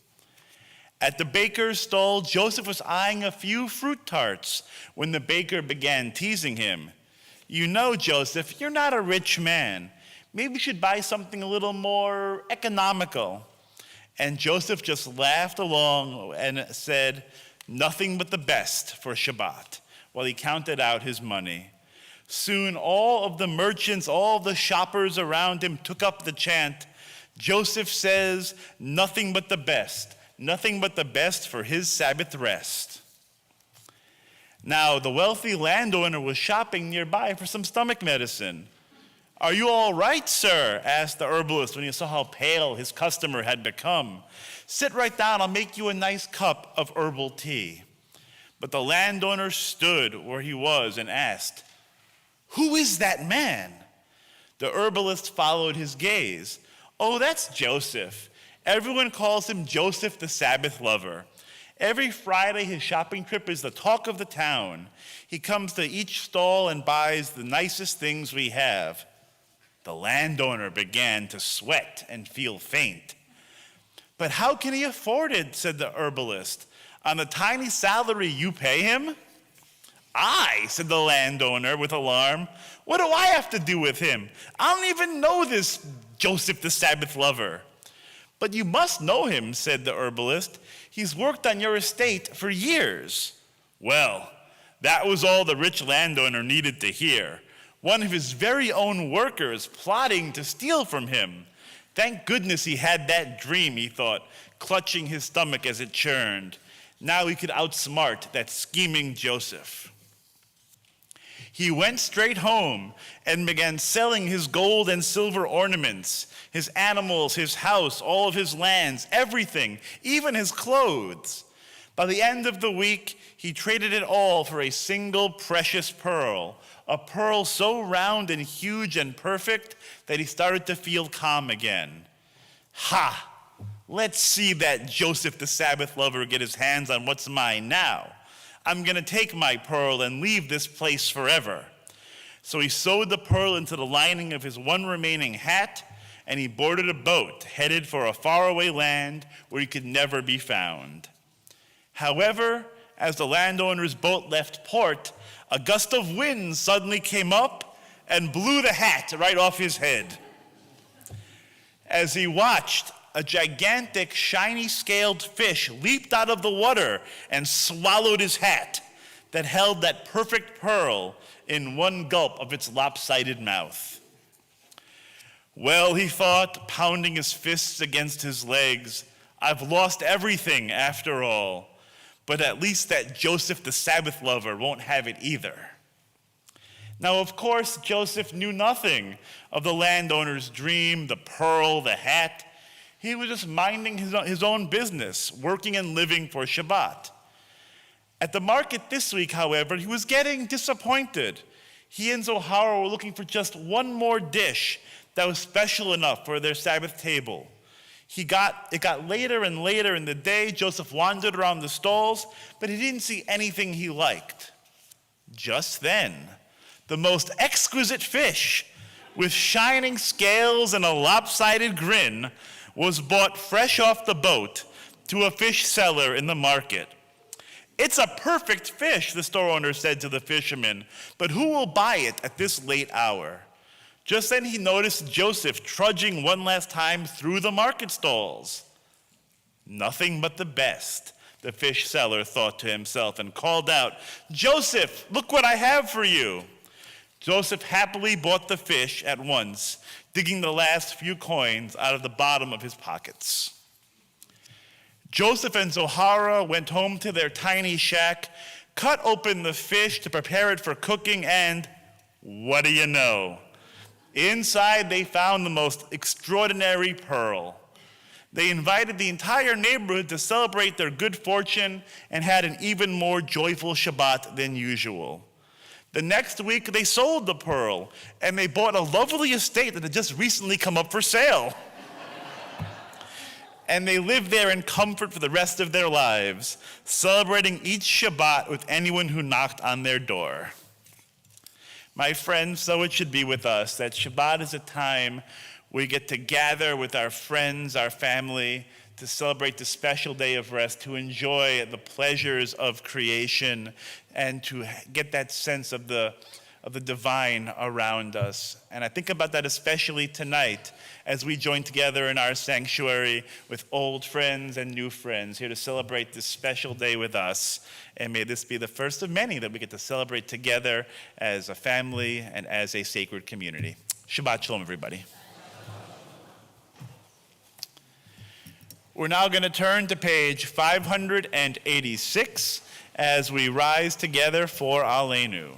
At the baker's stall, Joseph was eyeing a few fruit tarts when the baker began teasing him. You know, Joseph, you're not a rich man. Maybe you should buy something a little more economical. And Joseph just laughed along and said, nothing but the best for Shabbat, while he counted out his money. Soon all of the merchants, all of the shoppers around him took up the chant, Joseph says, nothing but the best for his Sabbath rest. Now, the wealthy landowner was shopping nearby for some stomach medicine. Are you all right, sir? Asked the herbalist when he saw how pale his customer had become. Sit right down, I'll make you a nice cup of herbal tea. But the landowner stood where he was and asked, who is that man? The herbalist followed his gaze. Oh, that's Joseph. Everyone calls him Joseph the Sabbath lover. Every Friday, his shopping trip is the talk of the town. He comes to each stall and buys the nicest things we have. The landowner began to sweat and feel faint. But how can he afford it, said the herbalist, on the tiny salary you pay him? I, said the landowner with alarm. What do I have to do with him? I don't even know this Joseph the Sabbath lover. But you must know him, said the herbalist. He's worked on your estate for years. Well, that was all the rich landowner needed to hear. One of his very own workers plotting to steal from him. Thank goodness he had that dream, he thought, clutching his stomach as it churned. Now he could outsmart that scheming Joseph. He went straight home and began selling his gold and silver ornaments, his animals, his house, all of his lands, everything, even his clothes. By the end of the week, he traded it all for a single precious pearl, a pearl so round and huge and perfect that he started to feel calm again. Ha! Let's see that Joseph the Sabbath lover get his hands on what's mine now. I'm going to take my pearl and leave this place forever. So he sewed the pearl into the lining of his one remaining hat, and he boarded a boat headed for a faraway land where he could never be found. However, as the landowner's boat left port, a gust of wind suddenly came up and blew the hat right off his head. As he watched, a gigantic, shiny-scaled fish leaped out of the water and swallowed his hat that held that perfect pearl in one gulp of its lopsided mouth. Well, he thought, pounding his fists against his legs, I've lost everything after all, but at least that Joseph the Sabbath lover won't have it either. Now, of course, Joseph knew nothing of the landowner's dream, the pearl, the hat. He was just minding his own business, working and living for Shabbat. At the market this week, however, he was getting disappointed. He and Zohara were looking for just one more dish that was special enough for their Sabbath table. It got later and later in the day. Joseph wandered around the stalls, but he didn't see anything he liked. Just then, the most exquisite fish, with shining scales and a lopsided grin, was bought fresh off the boat to a fish seller in the market. It's a perfect fish, the store owner said to the fisherman, but who will buy it at this late hour? Just then he noticed Joseph trudging one last time through the market stalls. Nothing but the best, the fish seller thought to himself and called out, Joseph, look what I have for you. Joseph happily bought the fish at once, digging the last few coins out of the bottom of his pockets. Joseph and Zohara went home to their tiny shack, cut open the fish to prepare it for cooking, and what do you know? Inside they found the most extraordinary pearl. They invited the entire neighborhood to celebrate their good fortune and had an even more joyful Shabbat than usual. The next week, they sold the pearl, and they bought a lovely estate that had just recently come up for sale. And they lived there in comfort for the rest of their lives, celebrating each Shabbat with anyone who knocked on their door. My friends, so it should be with us, that Shabbat is a time we get to gather with our friends, our family, to celebrate the special day of rest, to enjoy the pleasures of creation, and to get that sense of the divine around us. And I think about that especially tonight as we join together in our sanctuary with old friends and new friends here to celebrate this special day with us. And may this be the first of many that we get to celebrate together as a family and as a sacred community. Shabbat Shalom, everybody. We're now going to turn to page 586 as we rise together for Aleinu.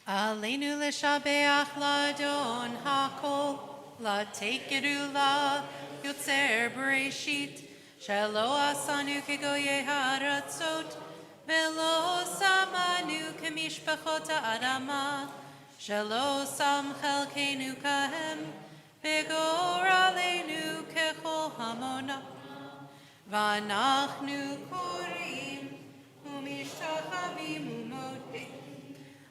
Aleinu l'shabeach l'adon hakol, l'tekeru la yotzer bereshit, shelo asanu kegoye haratzot, velo sam ממשפחות האדמה, שלא שם חלקנו כהם, וגורלנו ככל המונה. ואנחנו קוראים ומשתחווים ומודים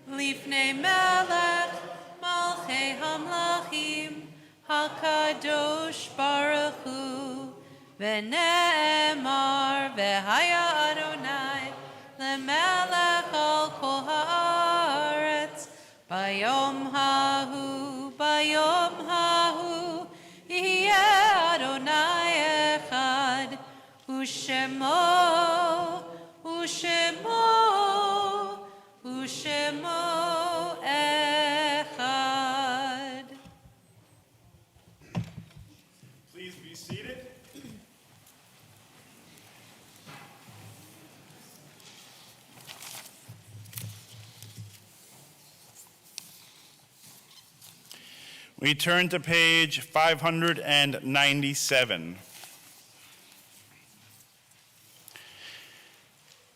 לפני מלך מלכי המלכים, הקדוש ברוך הוא, ונאמר והיה אדוני למלך על כל הארץ. ביום ההוא יהיה אדוני אחד, ושמו אחד. Please be seated. We turn to page 597.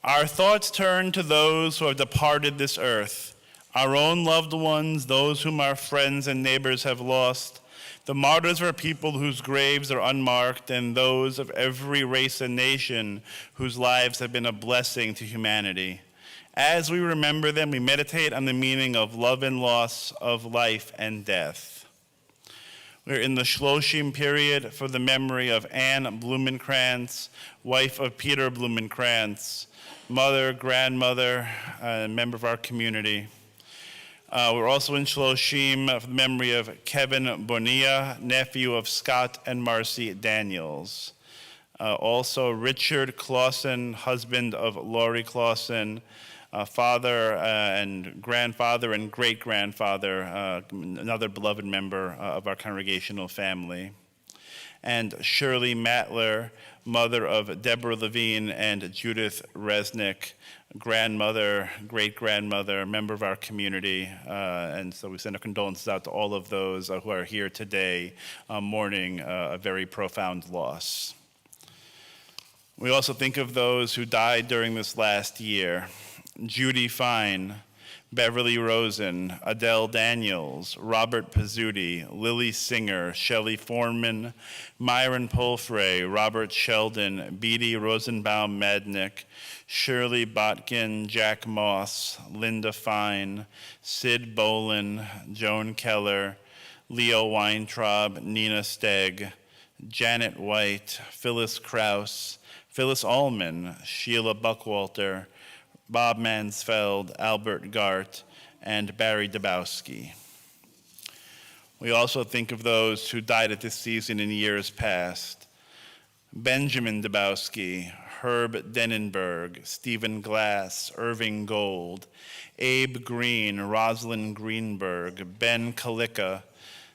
Our thoughts turn to those who have departed this earth, our own loved ones, those whom our friends and neighbors have lost, the martyrs of our people whose graves are unmarked, and those of every race and nation whose lives have been a blessing to humanity. As we remember them, we meditate on the meaning of love and loss, of life and death. We're in the Shloshim period for the memory of Anne Blumenkrantz, wife of Peter Blumenkrantz, mother, grandmother, member of our community. We're also in Shloshim for the memory of Kevin Bonilla, nephew of Scott and Marcy Daniels. Also Richard Clausen, husband of Laurie Clausen, father and grandfather and great-grandfather, another beloved member of our congregational family. And Shirley Matler, mother of Deborah Levine and Judith Resnick, grandmother, great-grandmother, member of our community. And so we send our condolences out to all of those who are here today mourning a very profound loss. We also think of those who died during this last year. Judy Fine, Beverly Rosen, Adele Daniels, Robert Pizzuti, Lily Singer, Shelley Foreman, Myron Polfrey, Robert Sheldon, Beatty Rosenbaum Madnick, Shirley Botkin, Jack Moss, Linda Fine, Sid Bolin, Joan Keller, Leo Weintraub, Nina Stegg, Janet White, Phyllis Krause, Phyllis Allman, Sheila Buckwalter, Bob Mansfeld, Albert Gart, and Barry Dabowski. We also think of those who died at this season in years past. Benjamin Dabowski, Herb Denenberg, Stephen Glass, Irving Gold, Abe Green, Rosalind Greenberg, Ben Kalicka,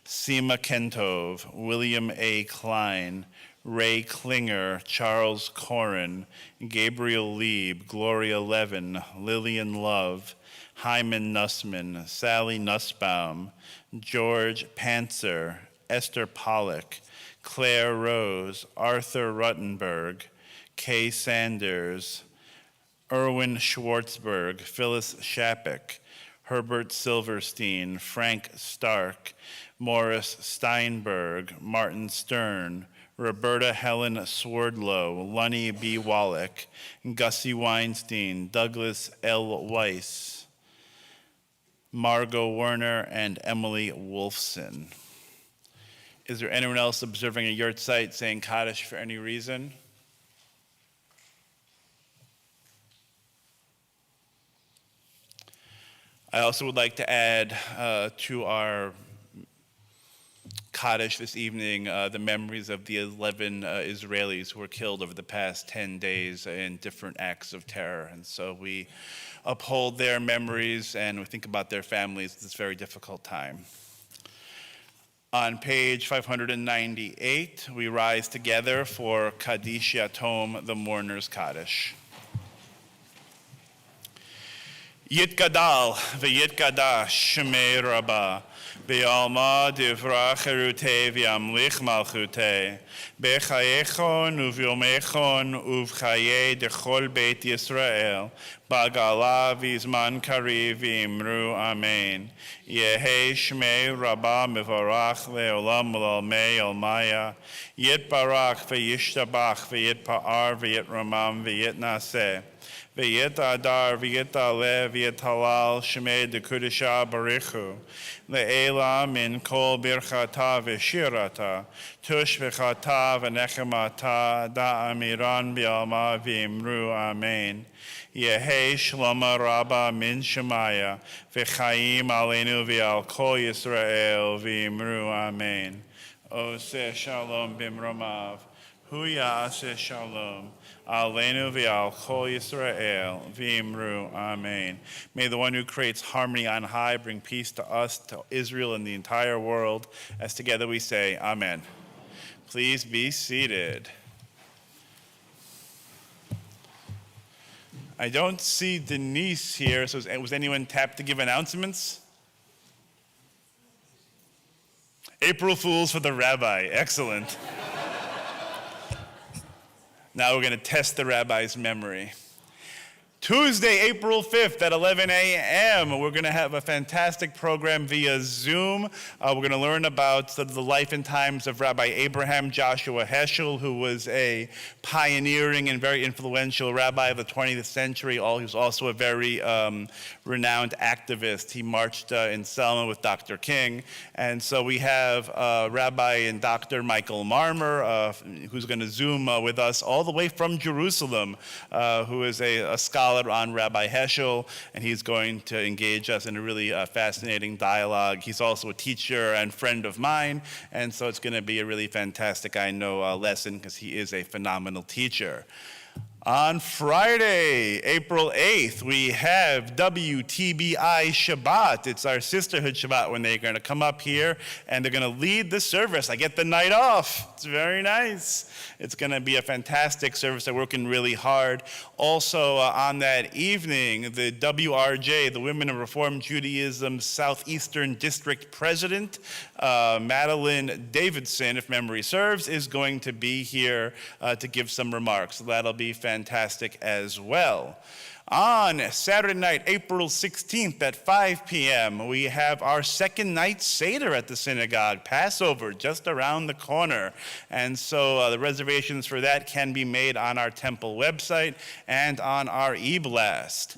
Seema Kentov, William A. Klein, Ray Klinger, Charles Corin, Gabriel Lieb, Gloria Levin, Lillian Love, Hyman Nussman, Sally Nussbaum, George Pantzer, Esther Pollock, Claire Rose, Arthur Ruttenberg, Kay Sanders, Erwin Schwartzberg, Phyllis Shapik, Herbert Silverstein, Frank Stark, Morris Steinberg, Martin Stern, Roberta Helen Swerdlow, Lunny B. Wallach, Gussie Weinstein, Douglas L. Weiss, Margot Werner, and Emily Wolfson. Is there anyone else observing a yurt site saying Kaddish for any reason? I also would like to add to our Kaddish this evening the memories of the 11 Israelis who were killed over the past 10 days in different acts of terror. And so we uphold their memories and we think about their families at this very difficult time. On page 598, we rise together for Kaddish Yatom, the mourner's Kaddish. Yitgadal v'yitgadash Shemei Rabbah, V'alma divra cherute v'amlich malchute. B'chayechon uv'yomechon uv'chaye dechol beit Yisrael. Bagala v'zman kari v'imru amen. Yehe shmei rabba mevarach le'olam l'almei almaya. Yit barak v'yishtabach v'yit pa'ar v'yit ramam v'yit naseh. V'yit adar v'yit aleh v'yit halal shmei dekudisha barichu. Le'ela min kol birchata v'shirata. Tush v'chata v'nechemata da amiran b'alma v'imru amen. Yehe shloma rabba min shemaya v'chaim aleinu v'al kol Yisrael v'imru amen. Oseh shalom bimromav. Hu ya'aseh shalom. Aleinu v'al kol Yisrael v'imru amen. May the one who creates harmony on high bring peace to us, to Israel, and the entire world. As together we say, amen. Please be seated. I don't see Denise here, so was anyone tapped to give announcements? April Fools for the rabbi, excellent. Now we're going to test the rabbi's memory. Tuesday, April 5th at 11 a.m., we're going to have a fantastic program via Zoom. We're going to learn about the life and times of Rabbi Abraham Joshua Heschel, who was a pioneering and very influential rabbi of the 20th century. He was also a very renowned activist. He marched in Selma with Dr. King. And so we have Rabbi and Dr. Michael Marmer, who's going to Zoom with us all the way from Jerusalem, who is a scholar on Rabbi Heschel, and he's going to engage us in a really fascinating dialogue. He's also a teacher and friend of mine, and so it's going to be a really fantastic, I know, lesson because he is a phenomenal teacher. On Friday, April 8th, we have WTBI Shabbat. It's our sisterhood Shabbat when they're going to come up here and they're going to lead the service. I get the night off. It's very nice. It's going to be a fantastic service. They're working really hard. Also, on that evening, the WRJ, the Women of Reformed Judaism Southeastern District President, Madeline Davidson, if memory serves, is going to be here to give some remarks. So that'll be fantastic as well. On Saturday night, April 16th at 5 p.m., we have our second night Seder at the synagogue, Passover, just around the corner. And so the reservations for that can be made on our temple website and on our e-blast.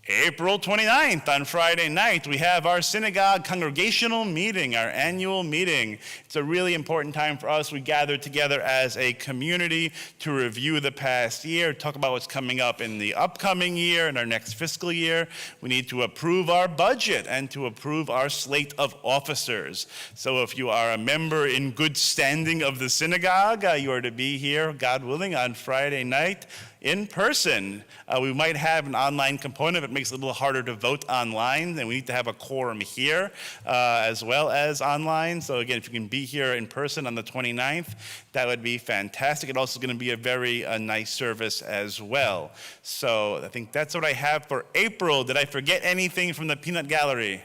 April 29th, on Friday night, we have our synagogue congregational meeting, our annual meeting. It's a really important time for us. We gather together as a community to review the past year, talk about what's coming up in the upcoming year and our next fiscal year. We need to approve our budget and to approve our slate of officers. So if you are a member in good standing of the synagogue, you are to be here, God willing, on Friday night in person. We might have an online component, but it makes it a little harder to vote online, and we need to have a quorum here as well as online. So again, if you can be here in person on the 29th, that would be fantastic. It also is going to be a very nice service as well. So I think that's what I have for April. Did I forget anything from the peanut gallery?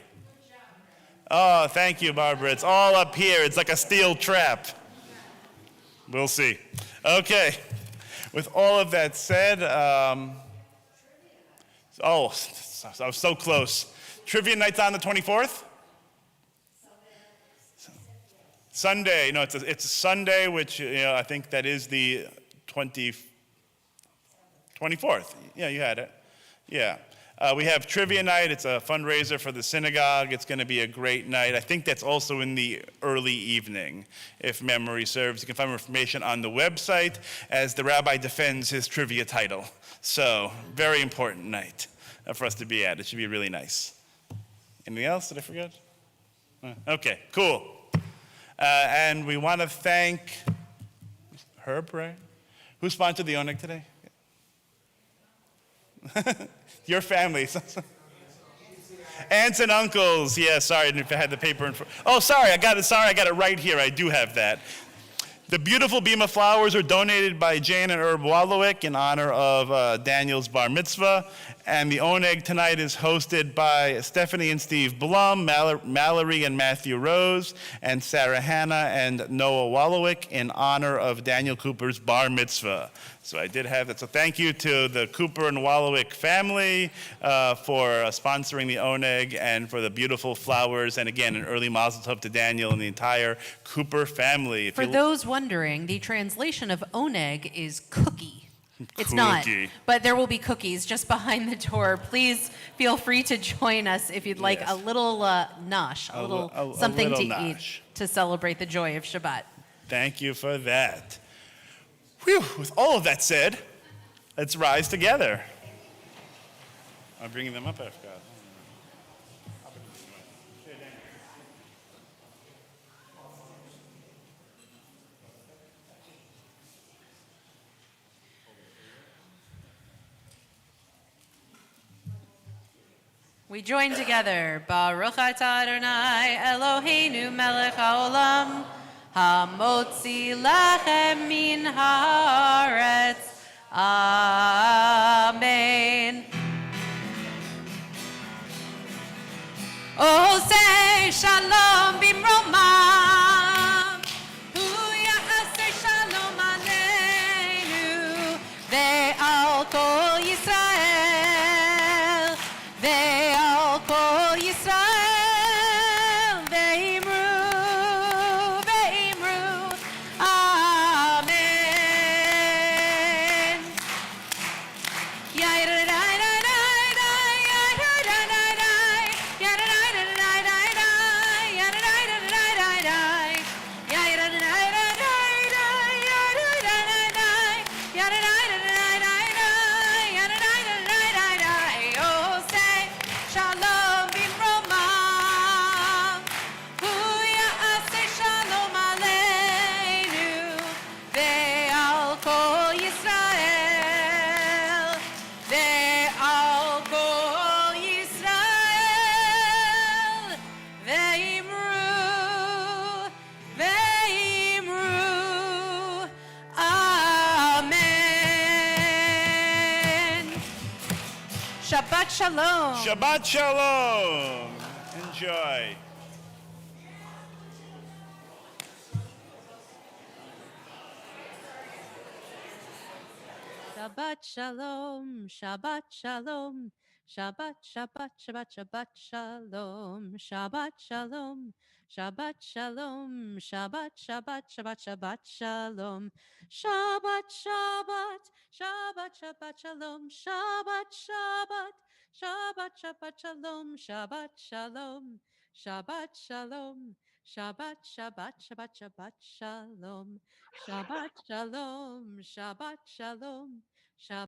Oh, thank you, Barbara. It's all up here. It's like a steel trap. We'll see. Okay. With all of that said, I was so close. Trivia night's on the 24th? Sunday. No, it's a Sunday, which I think that is the 24th. Yeah, you had it. Yeah. We have trivia night. It's a fundraiser for the synagogue. It's going to be a great night. I think that's also in the early evening, if memory serves. You can find more information on the website as the rabbi defends his trivia title. So, very important night for us to be at. It should be really nice. Anything else? Did I forget? Okay, cool. And we want to thank Herb, right? Who sponsored the Oneg today? Your family. Aunts and uncles. Yeah, sorry, I had the paper in front. Oh, sorry, I got it right here. I do have that. The beautiful beam of flowers are donated by Jane and Herb Wallowik in honor of Daniel's bar mitzvah. And the oneg tonight is hosted by Stephanie and Steve Blum, Mallory and Matthew Rose, and Sarah Hannah and Noah Wallowik in honor of Daniel Cooper's bar mitzvah. So I did have that. So thank you to the Cooper and Wallowik family for sponsoring the oneg and for the beautiful flowers. And again, an early mazel tov to Daniel and the entire Cooper family. For those wondering, the translation of oneg is cookie. It's not, but there will be cookies just behind the door. Please feel free to join us if you'd like a little nosh, a little something to nosh. eat to celebrate the joy of Shabbat. Thank you for that. Whew, with all of that said, let's rise together. I'm bringing them up, I forgot. We join together. Baruch atah Adonai Eloheinu melech haolam hamotzi lachem min haaretz. Amen. Oh, say shalom bimromam. Hu ya'aseh shalom aleinu ve'al kol Yisrael. Ve'al kol Yisrael ve'imru, ve'imru. Amen. Oh, say shalom bimromam. Hu ya'aseh shalom aleinu ve'al kol Yisrael. Ve'al kol Yisrael ve'imru, ve'imru. Amen. Shabbat shalom. Shabbat shalom. Enjoy. Shabbat shalom, Shabbat shalom, Shabbat, Shabbat, Shabbat, Shabbat shalom, Shabbat shalom, Shabbat shalom, Shabbat, Shabbat, Shabbat, Shabbat shalom, Shabbat, Shabbat, Shabbat, Shabbat shalom, Shabbat, Shabbat, Shabbat, Shabbat shalom, Shabbat shalom, Shabbat shalom, Shabbat, Shabbat, Shabbat, Shabbat shalom, Shabbat shalom, Shabbat shalom. Shabbat